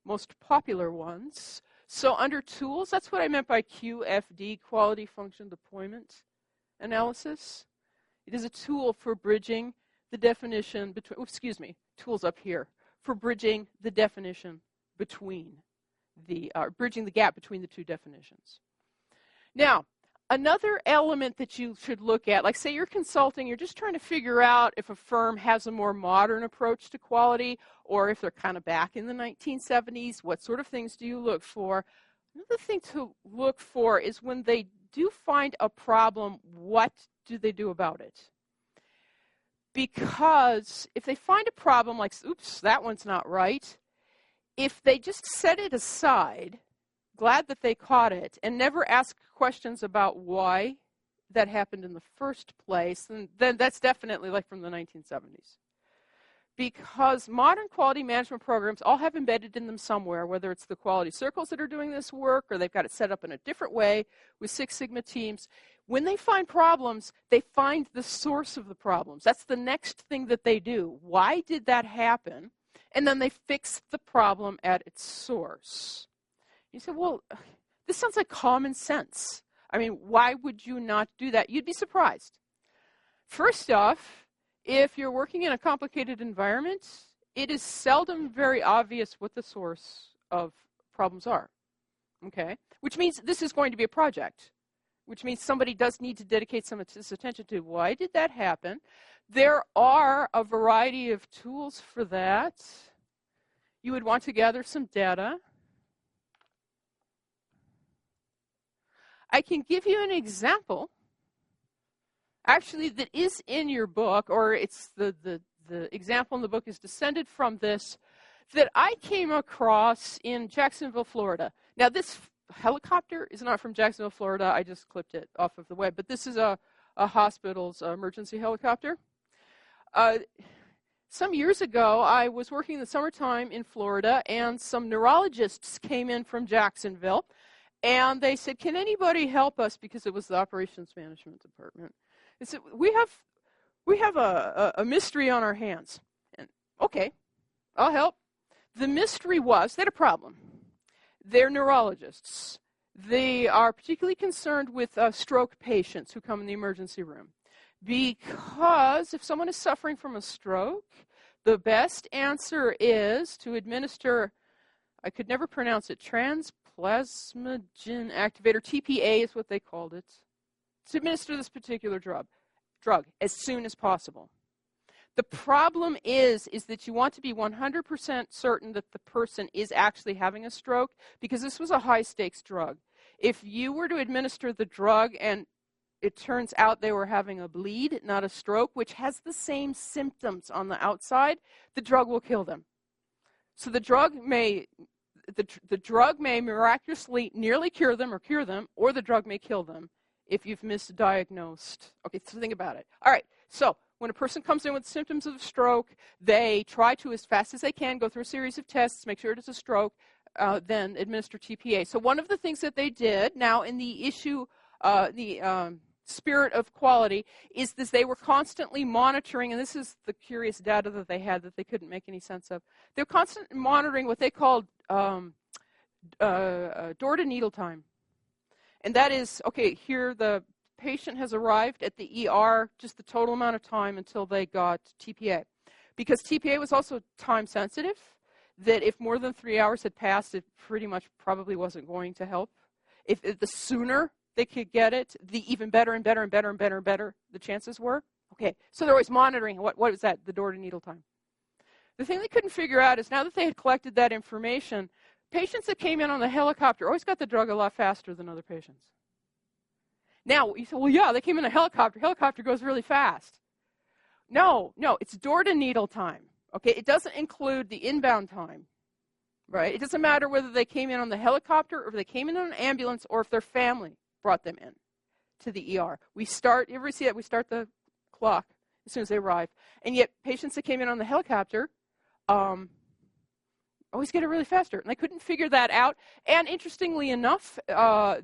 most popular ones. So under tools, that's what I meant by QFD, Quality Function Deployment Analysis. It is a tool for bridging the definition between, tools up here, for bridging the definition between bridging the gap between the two definitions. Now, another element that you should look at, like say you're consulting, you're just trying to figure out if a firm has a more modern approach to quality, or if they're kind of back in the 1970s, what sort of things do you look for? Another thing to look for is when they do find a problem, what do they do about it? Because if they find a problem like, oops, that one's not right, if they just set it aside, glad that they caught it, and never ask questions about why that happened in the first place, then that's definitely like from the 1970s. Because modern quality management programs all have embedded in them somewhere, whether it's the quality circles that are doing this work, or they've got it set up in a different way with Six Sigma teams. When they find problems, they find the source of the problems. That's the next thing that they do. Why did that happen? And then they fix the problem at its source. You say, well, this sounds like common sense. Why would you not do that? You'd be surprised. First off, if you're working in a complicated environment, it is seldom very obvious what the source of problems are. Okay? Which means this is going to be a project. which means somebody does need to dedicate some attention to why did that happen. There are a variety of tools for that. You would want to gather some data. I can give you an example, actually, that is in your book, or it's the example in the book is descended from this, that I came across in Jacksonville, Florida. Now, this helicopter is not from Jacksonville, Florida. I just clipped it off of the web, but this is a hospital's emergency helicopter. Some years ago, I was working in the summertime in Florida, and some neurologists came in from Jacksonville, and they said, can anybody help us? Because it was the operations management department. They said, we have a mystery on our hands. And okay, I'll help. The mystery was, they had a problem. They're neurologists. They are particularly concerned with stroke patients who come in the emergency room. Because if someone is suffering from a stroke, the best answer is to administer, I could never pronounce it, transplasmagen activator, TPA is what they called it, to administer this particular drug as soon as possible. The problem is that you want to be 100% certain that the person is actually having a stroke, because this was a high-stakes drug. If you were to administer the drug and it turns out they were having a bleed, not a stroke, which has the same symptoms on the outside, the drug will kill them. So the drug may miraculously nearly cure them, or the drug may kill them if you've misdiagnosed. Okay, so think about it. All right, so when a person comes in with symptoms of a stroke, they try to, as fast as they can, go through a series of tests, make sure it is a stroke, then administer TPA. So one of the things that they did, now in the issue, spirit of quality, is this: they were constantly monitoring, and this is the curious data that they had that they couldn't make any sense of. They were constantly monitoring what they called door-to-needle time. And that is, okay, here the patient has arrived at the ER, just the total amount of time until they got TPA. Because TPA was also time sensitive, that if more than 3 hours had passed, it pretty much probably wasn't going to help. If the sooner they could get it, the even better and better and better and better and better the chances were. Okay, so they're always monitoring. What was that? The door-to-needle time. The thing they couldn't figure out is, now that they had collected that information, patients that came in on the helicopter always got the drug a lot faster than other patients. Now, you say, well, yeah, they came in a helicopter. Helicopter goes really fast. No, it's door-to-needle time. Okay, it doesn't include the inbound time, right? It doesn't matter whether they came in on the helicopter or if they came in on an ambulance or if their family brought them in to the ER. You ever see that? We start the clock as soon as they arrive. And yet, patients that came in on the helicopter always get it really faster. And they couldn't figure that out. And interestingly enough,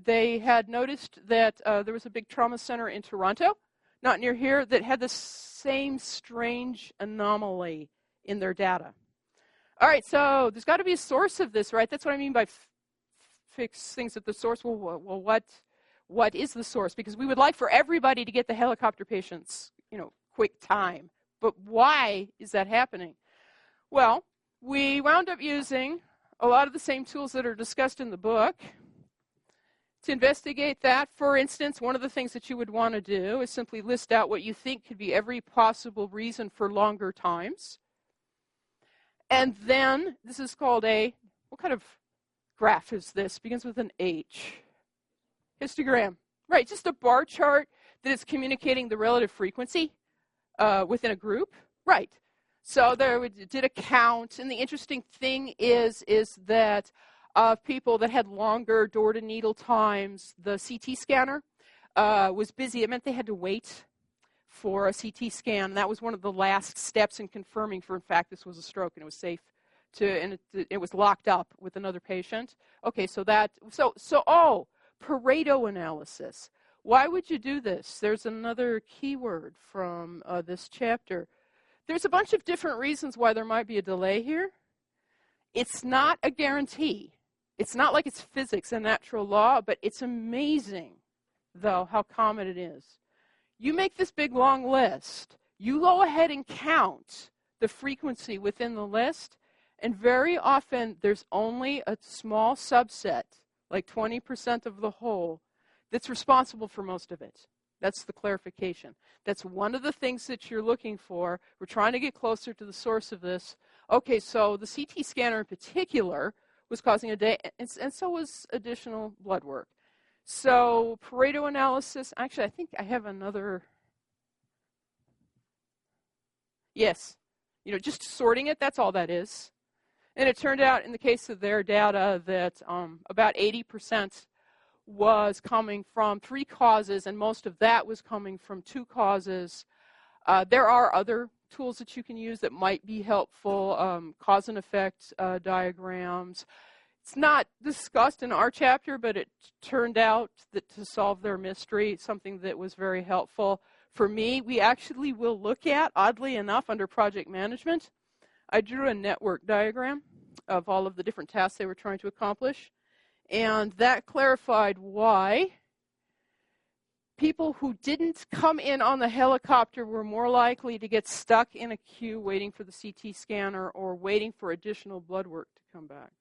they had noticed that there was a big trauma center in Toronto, not near here, that had the same strange anomaly in their data. All right, so there's got to be a source of this, right? That's what I mean by fix things at the source. Well, what is the source? Because we would like for everybody to get the helicopter patients, quick time. But why is that happening? Well, we wound up using a lot of the same tools that are discussed in the book to investigate that. For instance, one of the things that you would want to do is simply list out what you think could be every possible reason for longer times. And then, this is called what kind of graph is this? Begins with an H. Histogram. Right, just a bar chart that is communicating the relative frequency within a group. Right. So we did a count, and the interesting thing is that of people that had longer door-to-needle times, the CT scanner was busy. It meant they had to wait for a CT scan. That was one of the last steps in confirming for, in fact, this was a stroke and it was safe and it was locked up with another patient. Okay, so Pareto analysis. Why would you do this? There's another keyword from this chapter. There's a bunch of different reasons why there might be a delay here. It's not a guarantee. It's not like it's physics and natural law, but it's amazing, though, how common it is. You make this big, long list. You go ahead and count the frequency within the list, and very often there's only a small subset, like 20% of the whole, that's responsible for most of it. That's the clarification. That's one of the things that you're looking for. We're trying to get closer to the source of this. Okay, so the CT scanner in particular was causing and so was additional blood work. So Pareto analysis, actually I think I have another, yes, just sorting it, that's all that is. And it turned out in the case of their data that about 80% was coming from 3 causes, and most of that was coming from 2 causes. There are other tools that you can use that might be helpful, cause and effect diagrams. It's not discussed in our chapter, but it turned out that to solve their mystery, something that was very helpful. For me, we actually will look at, oddly enough, under project management, I drew a network diagram of all of the different tasks they were trying to accomplish. And that clarified why people who didn't come in on the helicopter were more likely to get stuck in a queue waiting for the CT scanner or waiting for additional blood work to come back.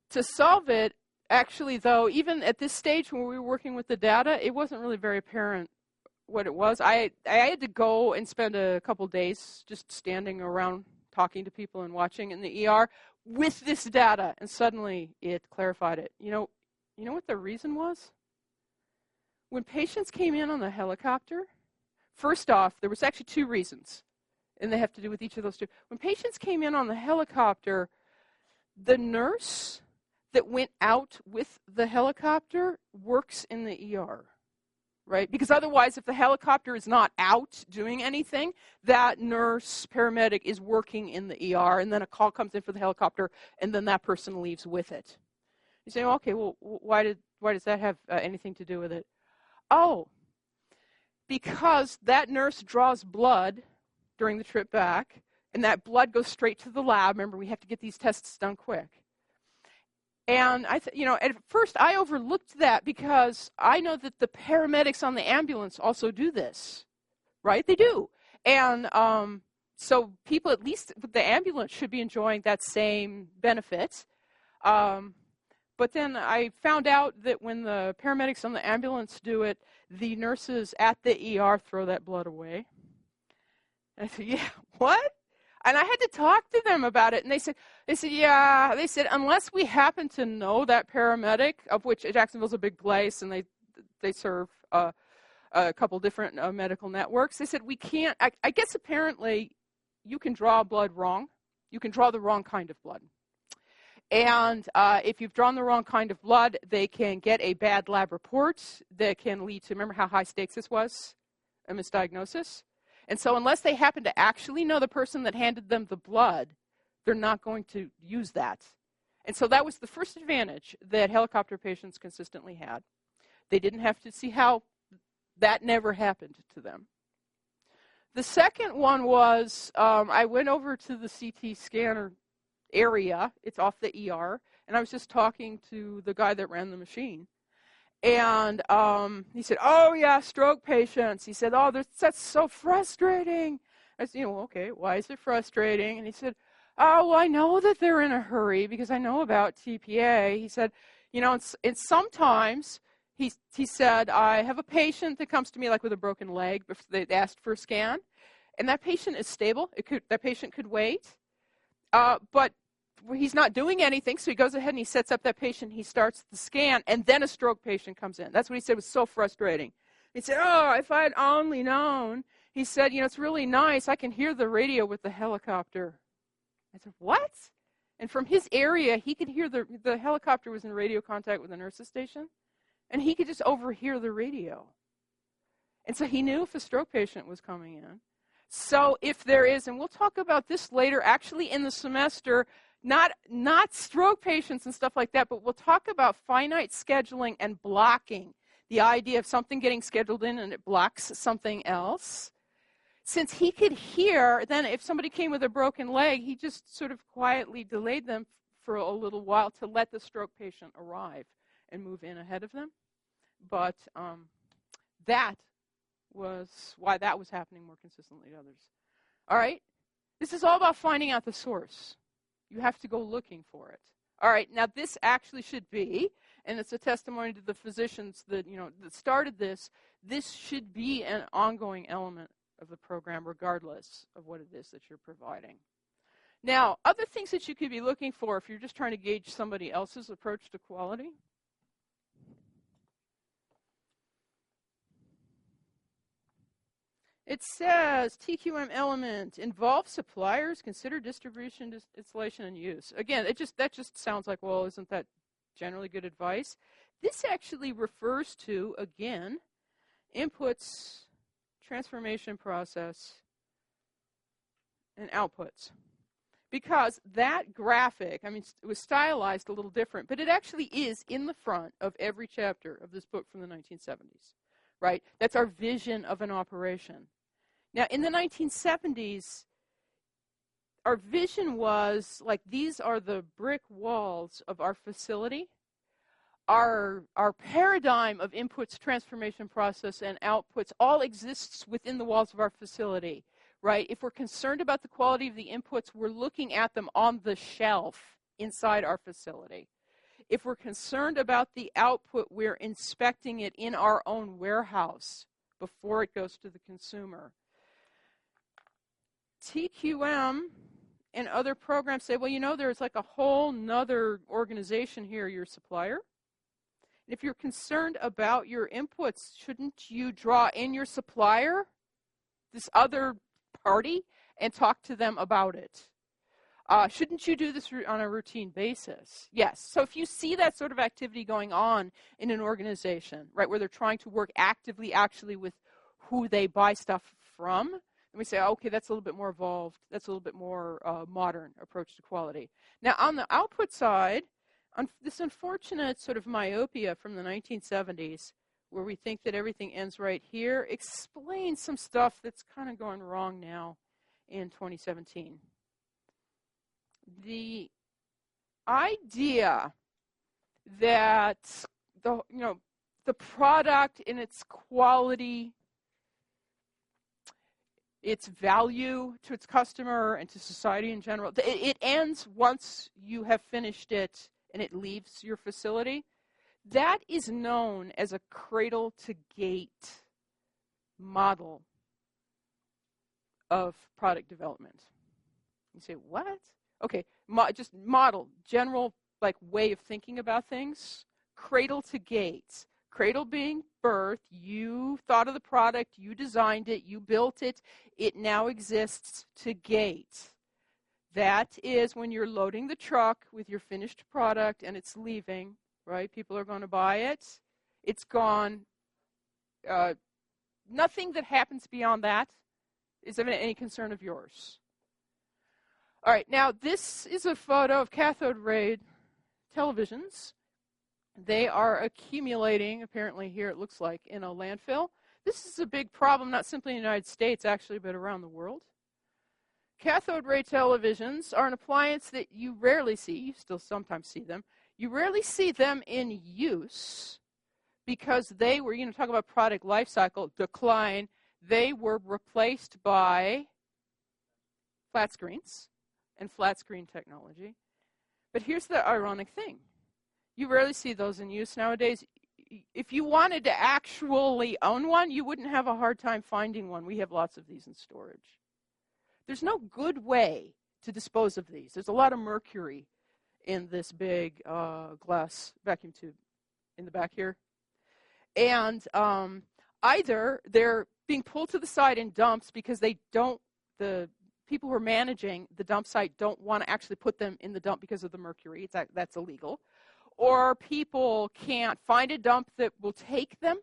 To solve it, actually, though, even at this stage when we were working with the data, it wasn't really very apparent what it was. I had to go and spend a couple days just standing around talking to people and watching in the ER with this data, and suddenly it clarified it. You know what the reason was? When patients came in on the helicopter, first off, there was actually 2 reasons, and they have to do with each of those 2. When patients came in on the helicopter, the nurse that went out with the helicopter works in the ER, right? Because otherwise, if the helicopter is not out doing anything, that nurse, paramedic is working in the ER, and then a call comes in for the helicopter, and then that person leaves with it. You say, okay, well, why does that have anything to do with it? Oh, because that nurse draws blood during the trip back, and that blood goes straight to the lab. Remember, we have to get these tests done quick. And at first I overlooked that because I know that the paramedics on the ambulance also do this, right? They do. And so people, at least with the ambulance, should be enjoying that same benefit. But then I found out that when the paramedics on the ambulance do it, the nurses at the ER throw that blood away. And I said, yeah, what? And I had to talk to them about it, and they said, yeah. They said, unless we happen to know that paramedic, of which Jacksonville's a big place, and they serve a couple different medical networks. They said, we can't. I guess apparently, you can draw blood wrong. You can draw the wrong kind of blood, and if you've drawn the wrong kind of blood, they can get a bad lab report that can lead to. Remember how high stakes this was, a misdiagnosis. And so unless they happen to actually know the person that handed them the blood, they're not going to use that. And so that was the first advantage that helicopter patients consistently had. They didn't have to see how that never happened to them. The second one was I went over to the CT scanner area. It's off the ER. And I was just talking to the guy that ran the machine. And he said, oh, yeah, stroke patients. He said, oh, that's so frustrating. I said, okay, why is it frustrating? And he said, oh, well, I know that they're in a hurry because I know about TPA. He said, and sometimes, he said, I have a patient that comes to me like with a broken leg. They asked for a scan. And that patient is stable. That patient could wait. But he's not doing anything, so he goes ahead and he sets up that patient, he starts the scan, and then a stroke patient comes in. That's what he said was so frustrating. He said, oh, if I had only known. He said, it's really nice. I can hear the radio with the helicopter. I said, what? And from his area, he could hear the helicopter was in radio contact with the nurse's station, and he could just overhear the radio. And so he knew if a stroke patient was coming in. So if there is, and we'll talk about this later, actually in the semester, not stroke patients and stuff like that, but we'll talk about finite scheduling and blocking. The idea of something getting scheduled in and it blocks something else. Since he could hear, then if somebody came with a broken leg, he just sort of quietly delayed them for a little while to let the stroke patient arrive and move in ahead of them. But that was why that was happening more consistently to others. All right? This is all about finding out the source. You have to go looking for it. All right, now this actually should be, and it's a testimony to the physicians that, that started this, this should be an ongoing element of the program regardless of what it is that you're providing. Now, other things that you could be looking for if you're just trying to gauge somebody else's approach to quality. It says TQM element, involve suppliers, consider distribution, installation, and use. Again, that just sounds like, well, isn't that generally good advice? This actually refers to, again, inputs, transformation process, and outputs. Because that graphic, I mean, it was stylized a little different, but it actually is in the front of every chapter of this book from the 1970s, right? That's our vision of an operation. Now, in the 1970s, our vision was like, these are the brick walls of our facility. Our paradigm of inputs, transformation process, and outputs all exists within the walls of our facility. Right? If we're concerned about the quality of the inputs, we're looking at them on the shelf inside our facility. If we're concerned about the output, we're inspecting it in our own warehouse before it goes to the consumer. TQM and other programs say, well, there's like a whole nother organization here, your supplier. And if you're concerned about your inputs, shouldn't you draw in your supplier, this other party, and talk to them about it? Shouldn't you do this on a routine basis? Yes. So if you see that sort of activity going on in an organization, right, where they're trying to work actively actually with who they buy stuff from, then we say, okay, that's a little bit more evolved. That's a little bit more modern approach to quality. Now, on the output side, this unfortunate sort of myopia from the 1970s, where we think that everything ends right here, explains some stuff that's kind of going wrong now in 2017. The idea that the product in its quality, its value to its customer and to society in general, it ends once you have finished it and it leaves your facility. That is known as a cradle-to-gate model of product development. You say, what? Okay, just model, general way of thinking about things. Cradle-to-gate. Cradle being birth, you thought of the product, you designed it, you built it, it now exists to gate. That is when you're loading the truck with your finished product and it's leaving. Right? People are going to buy it. It's gone. Nothing that happens beyond that is of any concern of yours. All right. Now, this is a photo of cathode ray televisions. They are accumulating, apparently here it looks like, in a landfill. This is a big problem, not simply in the United States, actually, but around the world. Cathode ray televisions are an appliance that you rarely see. You still sometimes see them. You rarely see them in use because they were, talk about product life cycle decline, they were replaced by flat screens and flat screen technology. But here's the ironic thing. You rarely see those in use nowadays. If you wanted to actually own one, you wouldn't have a hard time finding one. We have lots of these in storage. There's no good way to dispose of these. There's a lot of mercury in this big glass vacuum tube in the back here. And either they're being pulled to the side in dumps because the people who are managing the dump site don't want to actually put them in the dump because of the mercury. That's illegal. Or people can't find a dump that will take them.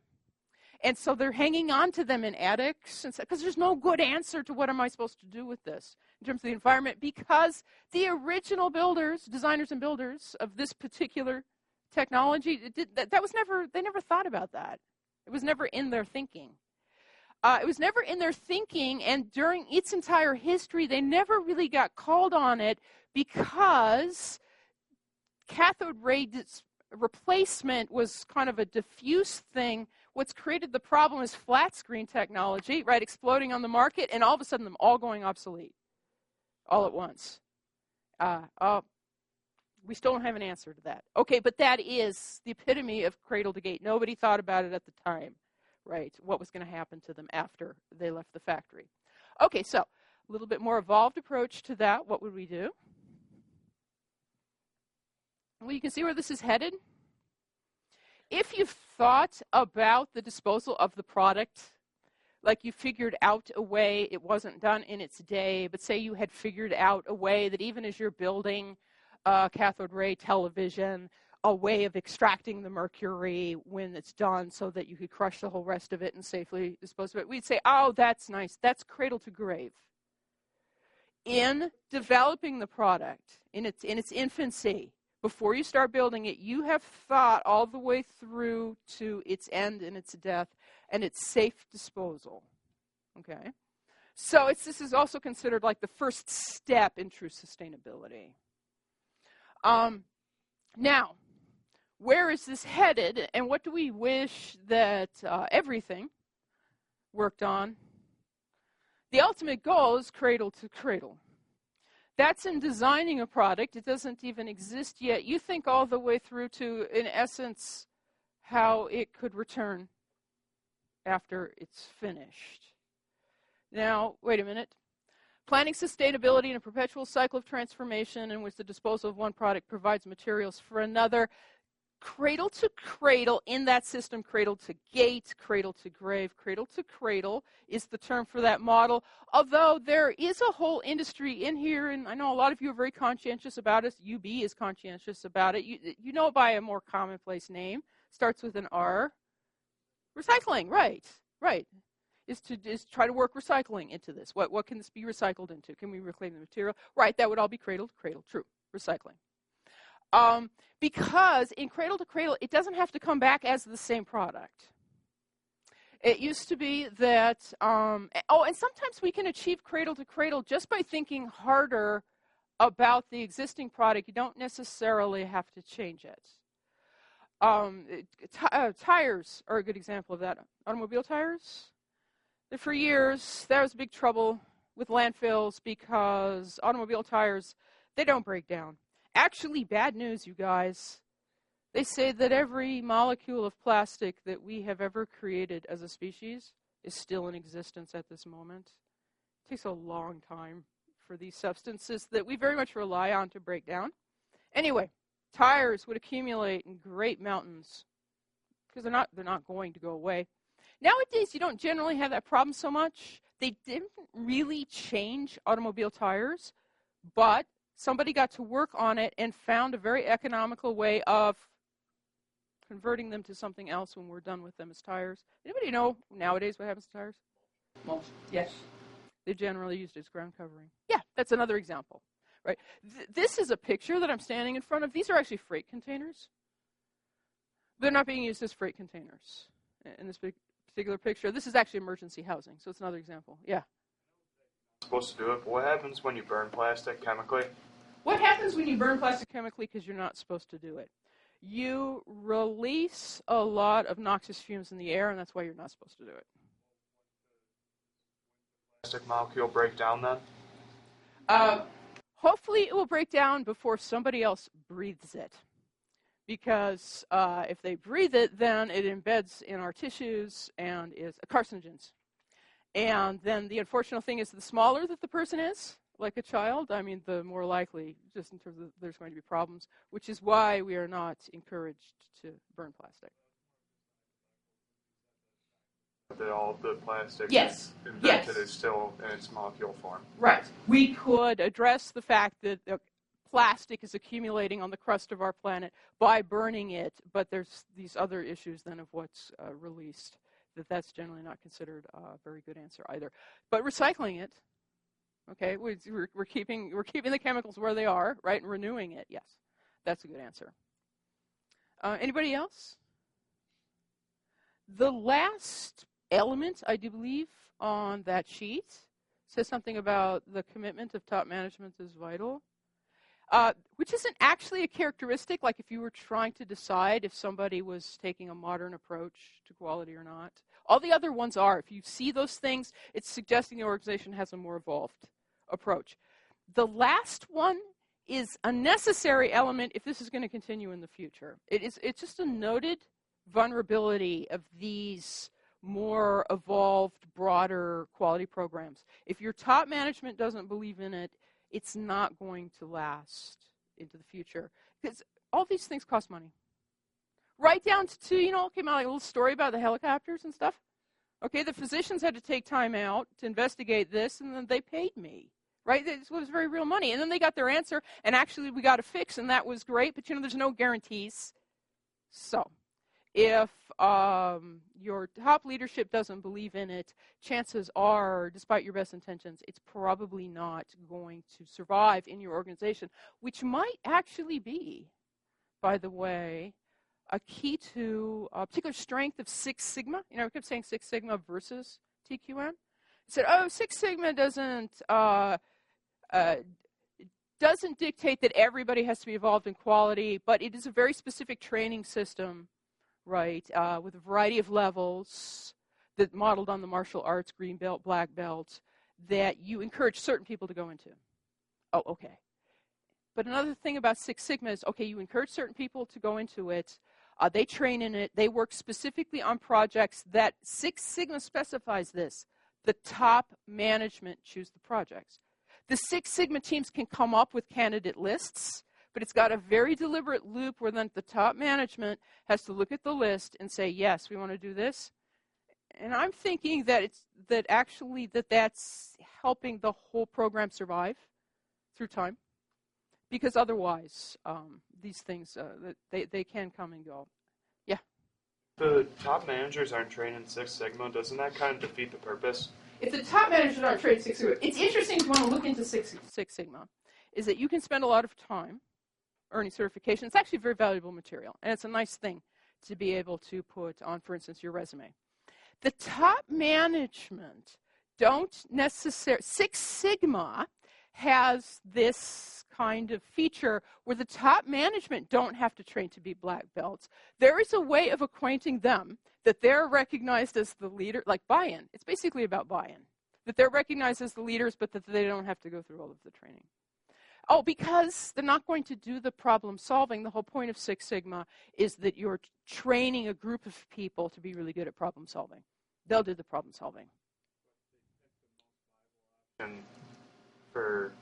And so they're hanging on to them in attics because there's no good answer to what am I supposed to do with this in terms of the environment, because the original designers and builders of this particular technology, they never thought about that. It was never in their thinking. And during its entire history, they never really got called on it because cathode ray replacement was kind of a diffuse thing. What's created the problem is flat screen technology, right, exploding on the market, and all of a sudden them all going obsolete all at once. We still don't have an answer to that. Okay, but that is the epitome of cradle to gate. Nobody thought about it at the time, right? What was going to happen to them after they left the factory. Okay, so a little bit more evolved approach to that. What would we do? Well, you can see where this is headed. If you've thought about the disposal of the product, like you figured out a way, it wasn't done in its day, but say you had figured out a way that even as you're building cathode ray television, a way of extracting the mercury when it's done so that you could crush the whole rest of it and safely dispose of it, we'd say, oh, that's nice. That's cradle to grave. In developing the product, in its infancy, before you start building it, you have thought all the way through to its end and its death and its safe disposal. Okay? So this is also considered like the first step in true sustainability. Now, where is this headed, and what do we wish that everything worked on? The ultimate goal is cradle to cradle. That's in designing a product. It doesn't even exist yet. You think all the way through to, in essence, how it could return after it's finished. Now, wait a minute. Planning sustainability in a perpetual cycle of transformation in which the disposal of one product provides materials for another. Cradle to cradle in that system, cradle to gate, cradle to grave, cradle to cradle is the term for that model. Although there is a whole industry in here, and I know a lot of you are very conscientious about it. UB is conscientious about it. You know it by a more commonplace name. Starts with an R. Recycling, right. Is try to work recycling into this. What can this be recycled into? Can we reclaim the material? Right, that would all be cradle to cradle. True, recycling. Because in cradle to cradle, it doesn't have to come back as the same product. It used to be that, and sometimes we can achieve cradle to cradle just by thinking harder about the existing product. You don't necessarily have to change it. Tires are a good example of that. Automobile tires. For years, there was big trouble with landfills because automobile tires, they don't break down. Actually, bad news, you guys. They say that every molecule of plastic that we have ever created as a species is still in existence at this moment. It takes a long time for these substances that we very much rely on to break down. Anyway, tires would accumulate in great mountains because they're not going to go away. Nowadays, you don't generally have that problem so much. They didn't really change automobile tires, but somebody got to work on it and found a very economical way of converting them to something else when we're done with them as tires. Anybody know nowadays what happens to tires? Well, yes. They're generally used as ground covering. Yeah, that's another example. Right. This is a picture that I'm standing in front of. These are actually freight containers. They're not being used as freight containers in this particular picture. This is actually emergency housing, so it's another example. Yeah. Supposed to do it, but what happens when you burn plastic chemically? What happens when you burn plastic chemically because you're not supposed to do it? You release a lot of noxious fumes in the air, and that's why you're not supposed to do it. Plastic molecule break down then? Hopefully it will break down before somebody else breathes it. Because if they breathe it, then it embeds in our tissues and is carcinogens. And then the unfortunate thing is the smaller that the person is, like a child, I mean, the more likely, just in terms of there's going to be problems, which is why we are not encouraged to burn plastic. That all the plastic invented is still in its molecule form. Right. We could address the fact that plastic is accumulating on the crust of our planet by burning it, but there's these other issues then of what's released. That's generally not considered a very good answer either. But recycling it, okay, we're keeping the chemicals where they are, right, and renewing it. Yes, that's a good answer. Anybody else? The last element, I do believe, on that sheet says something about the commitment of top management is vital, which isn't actually a characteristic, like if you were trying to decide if somebody was taking a modern approach to quality or not. All the other ones are. If you see those things, it's suggesting the organization has a more evolved approach. The last one is a necessary element if this is going to continue in the future. It's just a noted vulnerability of these more evolved, broader quality programs. If your top management doesn't believe in it, it's not going to last into the future. Because all these things cost money. Right down to, came out like a little story about the helicopters and stuff. Okay, the physicians had to take time out to investigate this, and then they paid me. Right? This was very real money. And then they got their answer, and actually we got a fix, and that was great, but there's no guarantees. So, if your top leadership doesn't believe in it, chances are, despite your best intentions, it's probably not going to survive in your organization, which might actually be, by the way, a key to a particular strength of Six Sigma. We kept saying Six Sigma versus TQM. It said, Six Sigma doesn't dictate that everybody has to be involved in quality, but it is a very specific training system, right, with a variety of levels that modeled on the martial arts, green belt, black belt, that you encourage certain people to go into. Oh, okay. But another thing about Six Sigma is, okay, you encourage certain people to go into it. They train in it. They work specifically on projects that Six Sigma specifies this. The top management choose the projects. The Six Sigma teams can come up with candidate lists, but it's got a very deliberate loop where then the top management has to look at the list and say, yes, we want to do this. And I'm thinking that that's helping the whole program survive through time. Because otherwise, these things, they can come and go. Yeah? The top managers aren't trained in Six Sigma. Doesn't that kind of defeat the purpose? If the top managers aren't trained in Six Sigma, it's interesting if you want to look into Six Sigma, is that you can spend a lot of time earning certification. It's actually very valuable material, and it's a nice thing to be able to put on, for instance, your resume. The top management don't necessarily, Six Sigma has this kind of feature where the top management don't have to train to be black belts. There is a way of acquainting them that they're recognized as the leader, like buy-in. It's basically about buy-in. That they're recognized as the leaders, but that they don't have to go through all of the training. Oh, because they're not going to do the problem solving. The whole point of Six Sigma is that you're training a group of people to be really good at problem solving. They'll do the problem solving. And for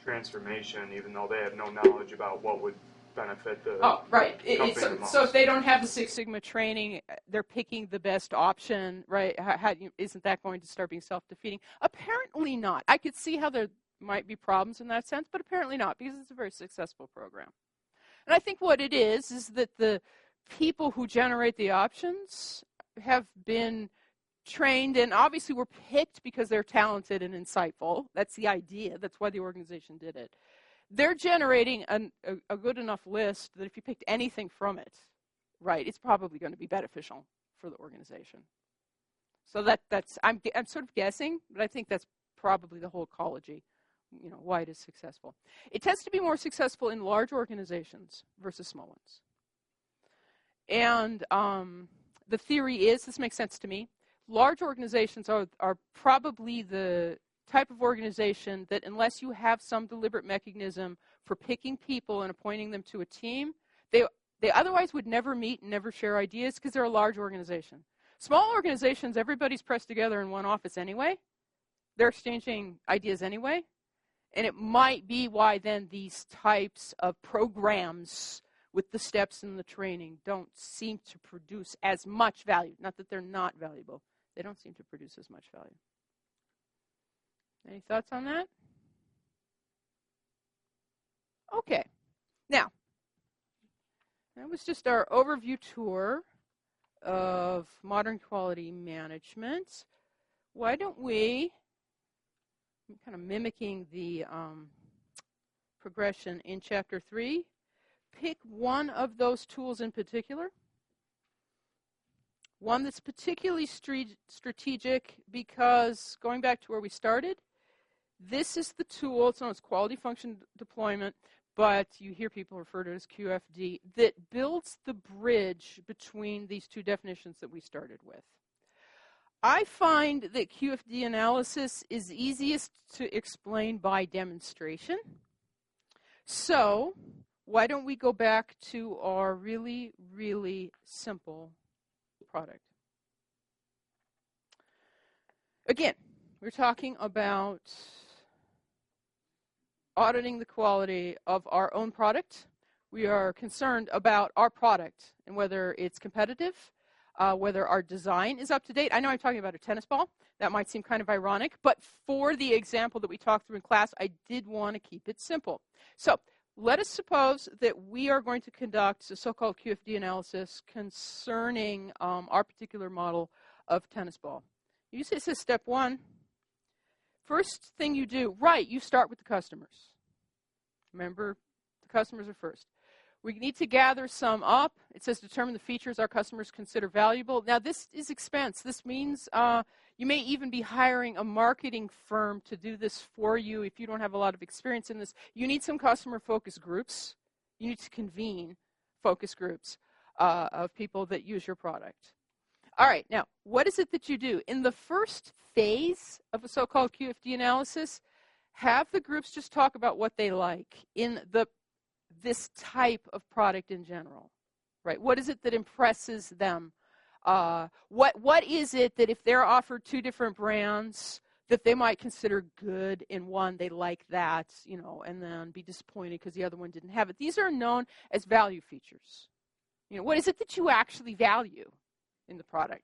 transformation, even though they have no knowledge about what would benefit the right. company the most. So if they don't have the Six Sigma training, they're picking the best option, right? Isn't that going to start being self-defeating? Apparently not. I could see how there might be problems in that sense, but apparently not, because it's a very successful program. And I think what it is that the people who generate the options have been trained and obviously were picked because they're talented and insightful. That's the idea. That's why the organization did it. They're generating a good enough list that if you picked anything from it, right, it's probably going to be beneficial for the organization. So that's I'm sort of guessing, but I think that's probably the whole ecology, why it is successful. It tends to be more successful in large organizations versus small ones. And the theory is, this makes sense to me, large organizations are probably the type of organization that unless you have some deliberate mechanism for picking people and appointing them to a team, they otherwise would never meet and never share ideas because they're a large organization. Small organizations, everybody's pressed together in one office anyway. They're exchanging ideas anyway. And it might be why then these types of programs with the steps and the training don't seem to produce as much value. Not that they're not valuable. They don't seem to produce as much value. Any thoughts on that? Okay. Now, that was just our overview tour of modern quality management. Why don't we, kind of mimicking the progression in Chapter 3, pick one of those tools in particular. One that's particularly strategic because, going back to where we started, this is the tool, it's known as quality function deployment, but you hear people refer to it as QFD, that builds the bridge between these two definitions that we started with. I find that QFD analysis is easiest to explain by demonstration. So why don't we go back to our really, really simple product? Again, we're talking about auditing the quality of our own product. We are concerned about our product and whether it's competitive, whether our design is up to date. I know I'm talking about a tennis ball. That might seem kind of ironic, but for the example that we talked through in class, I did want to keep it simple. So let us suppose that we are going to conduct a so-called QFD analysis concerning our particular model of tennis ball. You see, it says step 1. First thing you do, right, you start with the customers. Remember, the customers are first. We need to gather some up. It says determine the features our customers consider valuable. Now, this is expense. This means you may even be hiring a marketing firm to do this for you if you don't have a lot of experience in this. You need some customer focus groups. You need to convene focus groups of people that use your product. All right, now, what is it that you do? In the first phase of a so-called QFD analysis, have the groups just talk about what they like in this type of product in general, right? What is it that impresses them? What is it that if they're offered 2 different brands that they might consider good in one, they like that, and then be disappointed because the other one didn't have it? These are known as value features. What is it that you actually value in the product?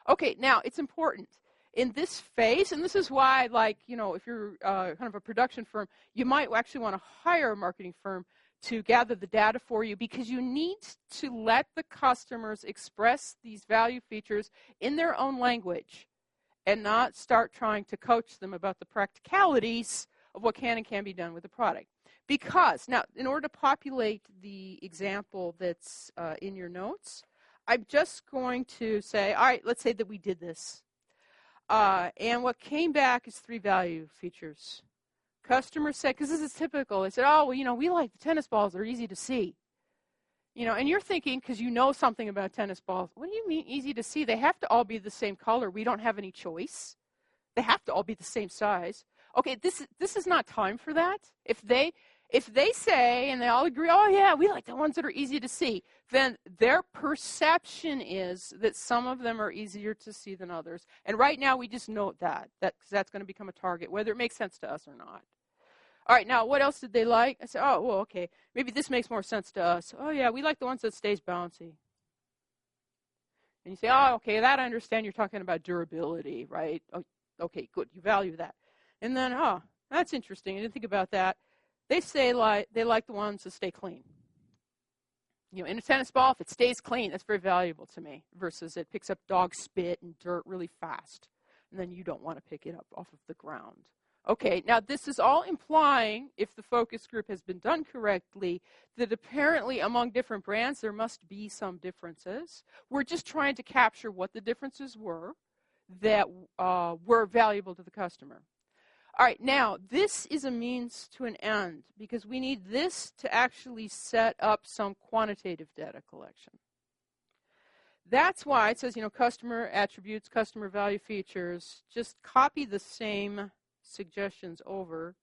Okay, now it's important. In this phase, and this is why, if you're kind of a production firm, you might actually want to hire a marketing firm to gather the data for you, because you need to let the customers express these value features in their own language and not start trying to coach them about the practicalities of what can and can't be done with the product. Because, now, in order to populate the example that's in your notes, I'm just going to say, all right, let's say that we did this. And what came back is 3 value features. Customers said, because this is typical, they said, oh, well, we like the tennis balls. They're easy to see. And you're thinking, because you know something about tennis balls, what do you mean easy to see? They have to all be the same color. We don't have any choice. They have to all be the same size. Okay, this is not time for that. If they say, and they all agree, oh, yeah, we like the ones that are easy to see, then their perception is that some of them are easier to see than others. And right now, we just note that, because that's going to become a target, whether it makes sense to us or not. All right, now, what else did they like? I said, oh, well, okay, maybe this makes more sense to us. Oh, yeah, we like the ones that stays bouncy. And you say, oh, okay, that I understand. You're talking about durability, right? Oh, okay, good, you value that. And then, oh, that's interesting. I didn't think about that. They say they like the ones that stay clean. In a tennis ball, if it stays clean, that's very valuable to me, versus it picks up dog spit and dirt really fast, and then you don't want to pick it up off of the ground. Okay, now this is all implying, if the focus group has been done correctly, that apparently among different brands there must be some differences. We're just trying to capture what the differences were that were valuable to the customer. All right, now, this is a means to an end, because we need this to actually set up some quantitative data collection. That's why it says, customer attributes, customer value features. Just copy the same suggestions over.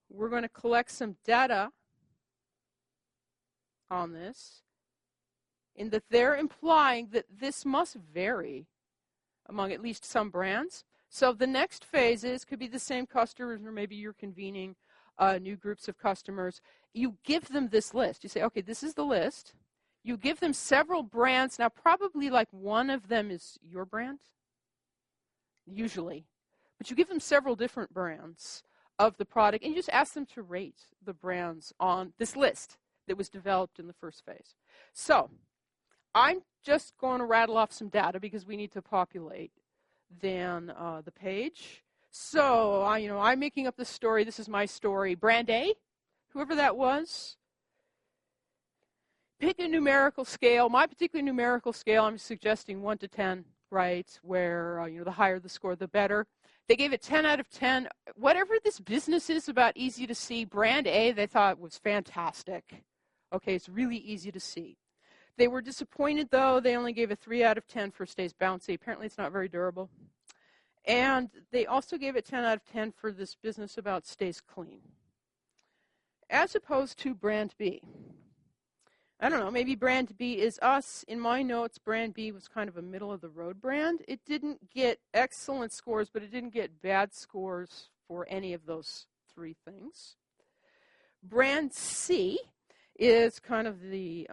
We're going to collect some data on this, in that they're implying that this must vary among at least some brands. So the next phases could be the same customers, or maybe you're convening new groups of customers. You give them this list. You say, okay, this is the list. You give them several brands. Now, probably like one of them is your brand, usually. But you give them several different brands of the product, and you just ask them to rate the brands on this list that was developed in the first phase. So I'm just going to rattle off some data because we need to populate then the page. So I'm making up this story. This is my story. Brand A, whoever that was, pick a numerical scale. My particular numerical scale, I'm suggesting 1 to 10, right? Where the higher the score, the better. They gave it 10 out of 10. Whatever this business is about easy to see, Brand A, they thought was fantastic. Okay, it's really easy to see. They were disappointed, though. They only gave a 3 out of 10 for stays bouncy. Apparently, it's not very durable. And they also gave it 10 out of 10 for this business about stays clean. As opposed to brand B. I don't know, maybe brand B is us. In my notes, brand B was kind of a middle-of-the-road brand. It didn't get excellent scores, but it didn't get bad scores for any of those three things. Brand C is kind of the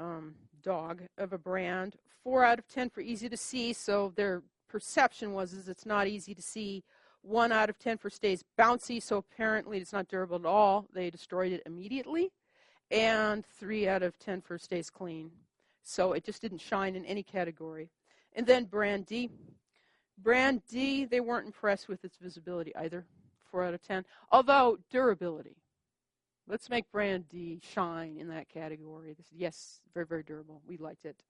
dog of a brand. 4 out of 10 for easy to see, so their perception was it's not easy to see. 1 out of 10 for stays bouncy, so apparently it's not durable at all. They destroyed it immediately. And 3 out of 10 for stays clean. So it just didn't shine in any category. And then brand D. Brand D, they weren't impressed with its visibility either. 4 out of 10. Although durability. Let's make brand D shine in that category. This, yes, very, very durable. We liked it.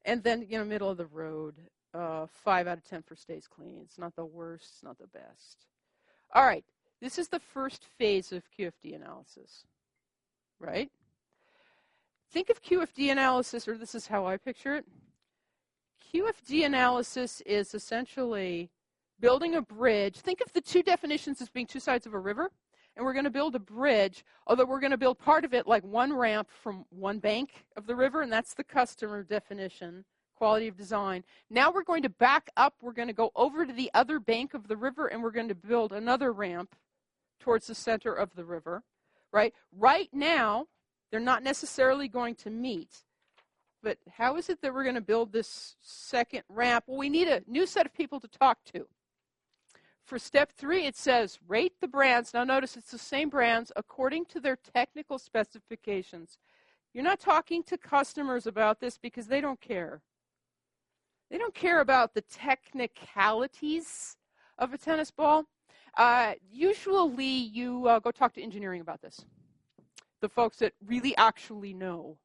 And then, middle of the road, 5 out of 10 for stays clean. It's not the worst, it's not the best. All right, this is the first phase of QFD analysis, right? Think of QFD analysis, or this is how I picture it. QFD analysis is essentially building a bridge. Think of the two definitions as being two sides of a river. And we're going to build a bridge, although we're going to build part of it like one ramp from one bank of the river, and that's the customer definition, quality of design. Now we're going to back up. We're going to go over to the other bank of the river, and we're going to build another ramp towards the center of the river, right? Right now, they're not necessarily going to meet. But how is it that we're going to build this second ramp? Well, we need a new set of people to talk to. For step 3, it says, rate the brands. Now notice it's the same brands according to their technical specifications. You're not talking to customers about this because they don't care. They don't care about the technicalities of a tennis ball. Usually you go talk to engineering about this. The folks that really actually know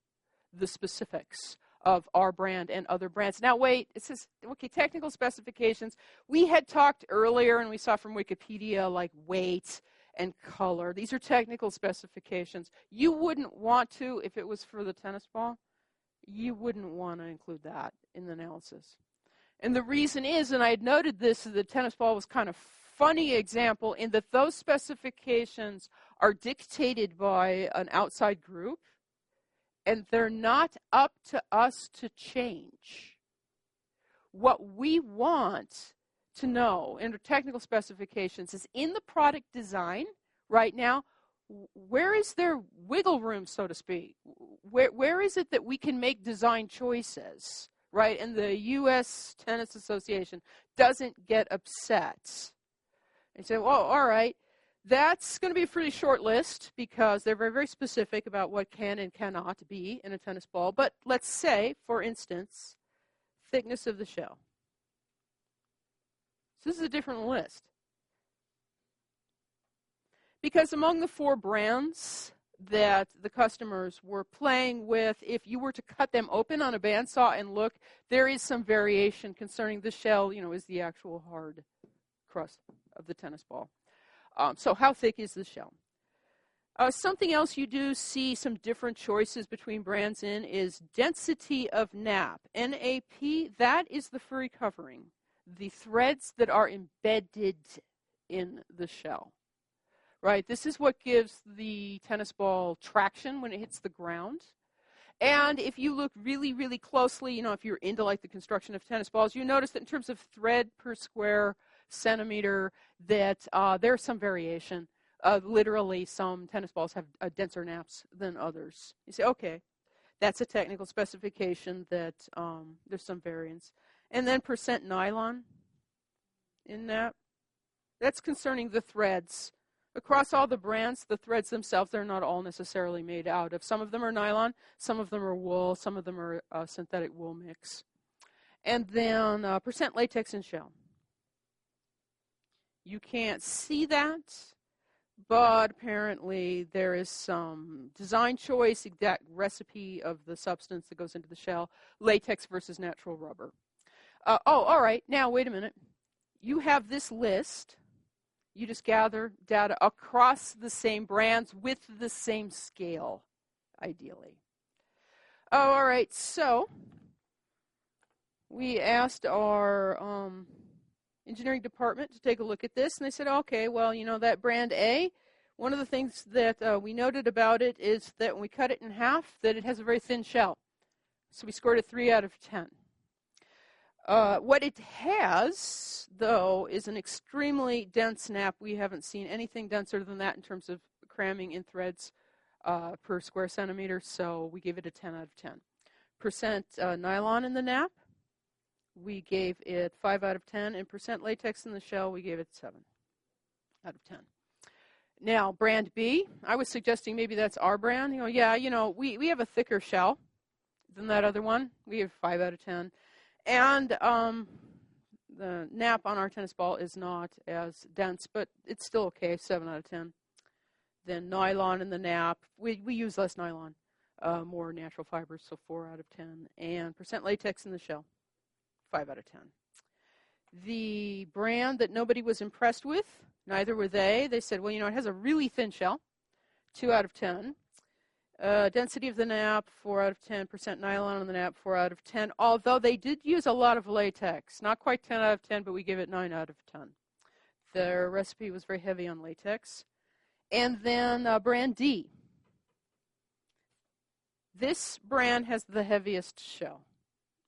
the specifics of our brand and other brands. Now wait, it says, okay, technical specifications. We had talked earlier, and we saw from Wikipedia, like weight and color. These are technical specifications. You wouldn't want to, if it was for the tennis ball, you wouldn't want to include that in the analysis. And the reason is, and I had noted this, the tennis ball was kind of funny example in that those specifications are dictated by an outside group, and they're not up to us to change. What we want to know in the technical specifications is in the product design right now, where is there wiggle room, so to speak? Where is it that we can make design choices, right? And the U.S. Tennis Association doesn't get upset. They say, well, all right. That's going to be a pretty short list because they're very, very specific about what can and cannot be in a tennis ball. But let's say, for instance, thickness of the shell. So this is a different list. Because among the 4 brands that the customers were playing with, if you were to cut them open on a bandsaw and look, there is some variation concerning the shell, is the actual hard crust of the tennis ball. So how thick is the shell? Something else you do see some different choices between brands in is density of nap. NAP, that is the furry covering, the threads that are embedded in the shell. Right? This is what gives the tennis ball traction when it hits the ground. And if you look really, really closely, if you're into like the construction of tennis balls, you notice that in terms of thread per square centimeter, that there's some variation. Literally, some tennis balls have denser naps than others. You say, okay, that's a technical specification that there's some variance. And then percent nylon in nap. That's concerning the threads. Across all the brands, the threads themselves, they're not all necessarily made out of. Some of them are nylon, some of them are wool, some of them are synthetic wool mix. And then percent latex and shell. You can't see that, but apparently there is some design choice, exact recipe of the substance that goes into the shell, latex versus natural rubber. All right, now wait a minute. You have this list. You just gather data across the same brands with the same scale, ideally. All right, so we asked our engineering department to take a look at this, and they said, okay, well, that brand A, one of the things that we noted about it is that when we cut it in half, that it has a very thin shell. So we scored a 3 out of 10. What it has, though, is an extremely dense nap. We haven't seen anything denser than that in terms of cramming in threads per square centimeter, so we gave it a 10 out of 10. Percent nylon in the nap, we gave it 5 out of 10, and percent latex in the shell, we gave it 7 out of 10. Now, brand B, I was suggesting maybe that's our brand. We have a thicker shell than that other one. We have 5 out of 10. And the nap on our tennis ball is not as dense, but it's still okay, 7 out of 10. Then nylon in the nap, we use less nylon, more natural fibers, so 4 out of 10. And percent latex in the shell, 5 out of 10. The brand that nobody was impressed with, neither were they. They said, well, it has a really thin shell, 2 out of 10. Density of the nap, 4 out of 10. Percent nylon on the nap, 4 out of 10. Although they did use a lot of latex. Not quite 10 out of 10, but we give it 9 out of 10. Their recipe was very heavy on latex. And then brand D. This brand has the heaviest shell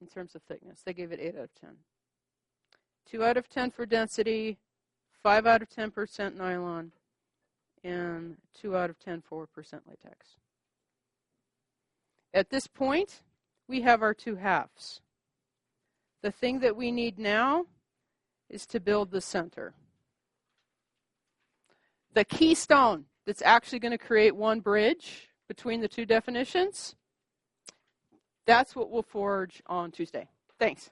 in terms of thickness. They gave it 8 out of 10. 2 out of 10 for density, 5 out of 10% nylon, and 2 out of 10 for percent latex. At this point, we have our 2 halves. The thing that we need now is to build the center. The keystone that's actually going to create one bridge between the 2 definitions, that's what we'll forge on Tuesday. Thanks.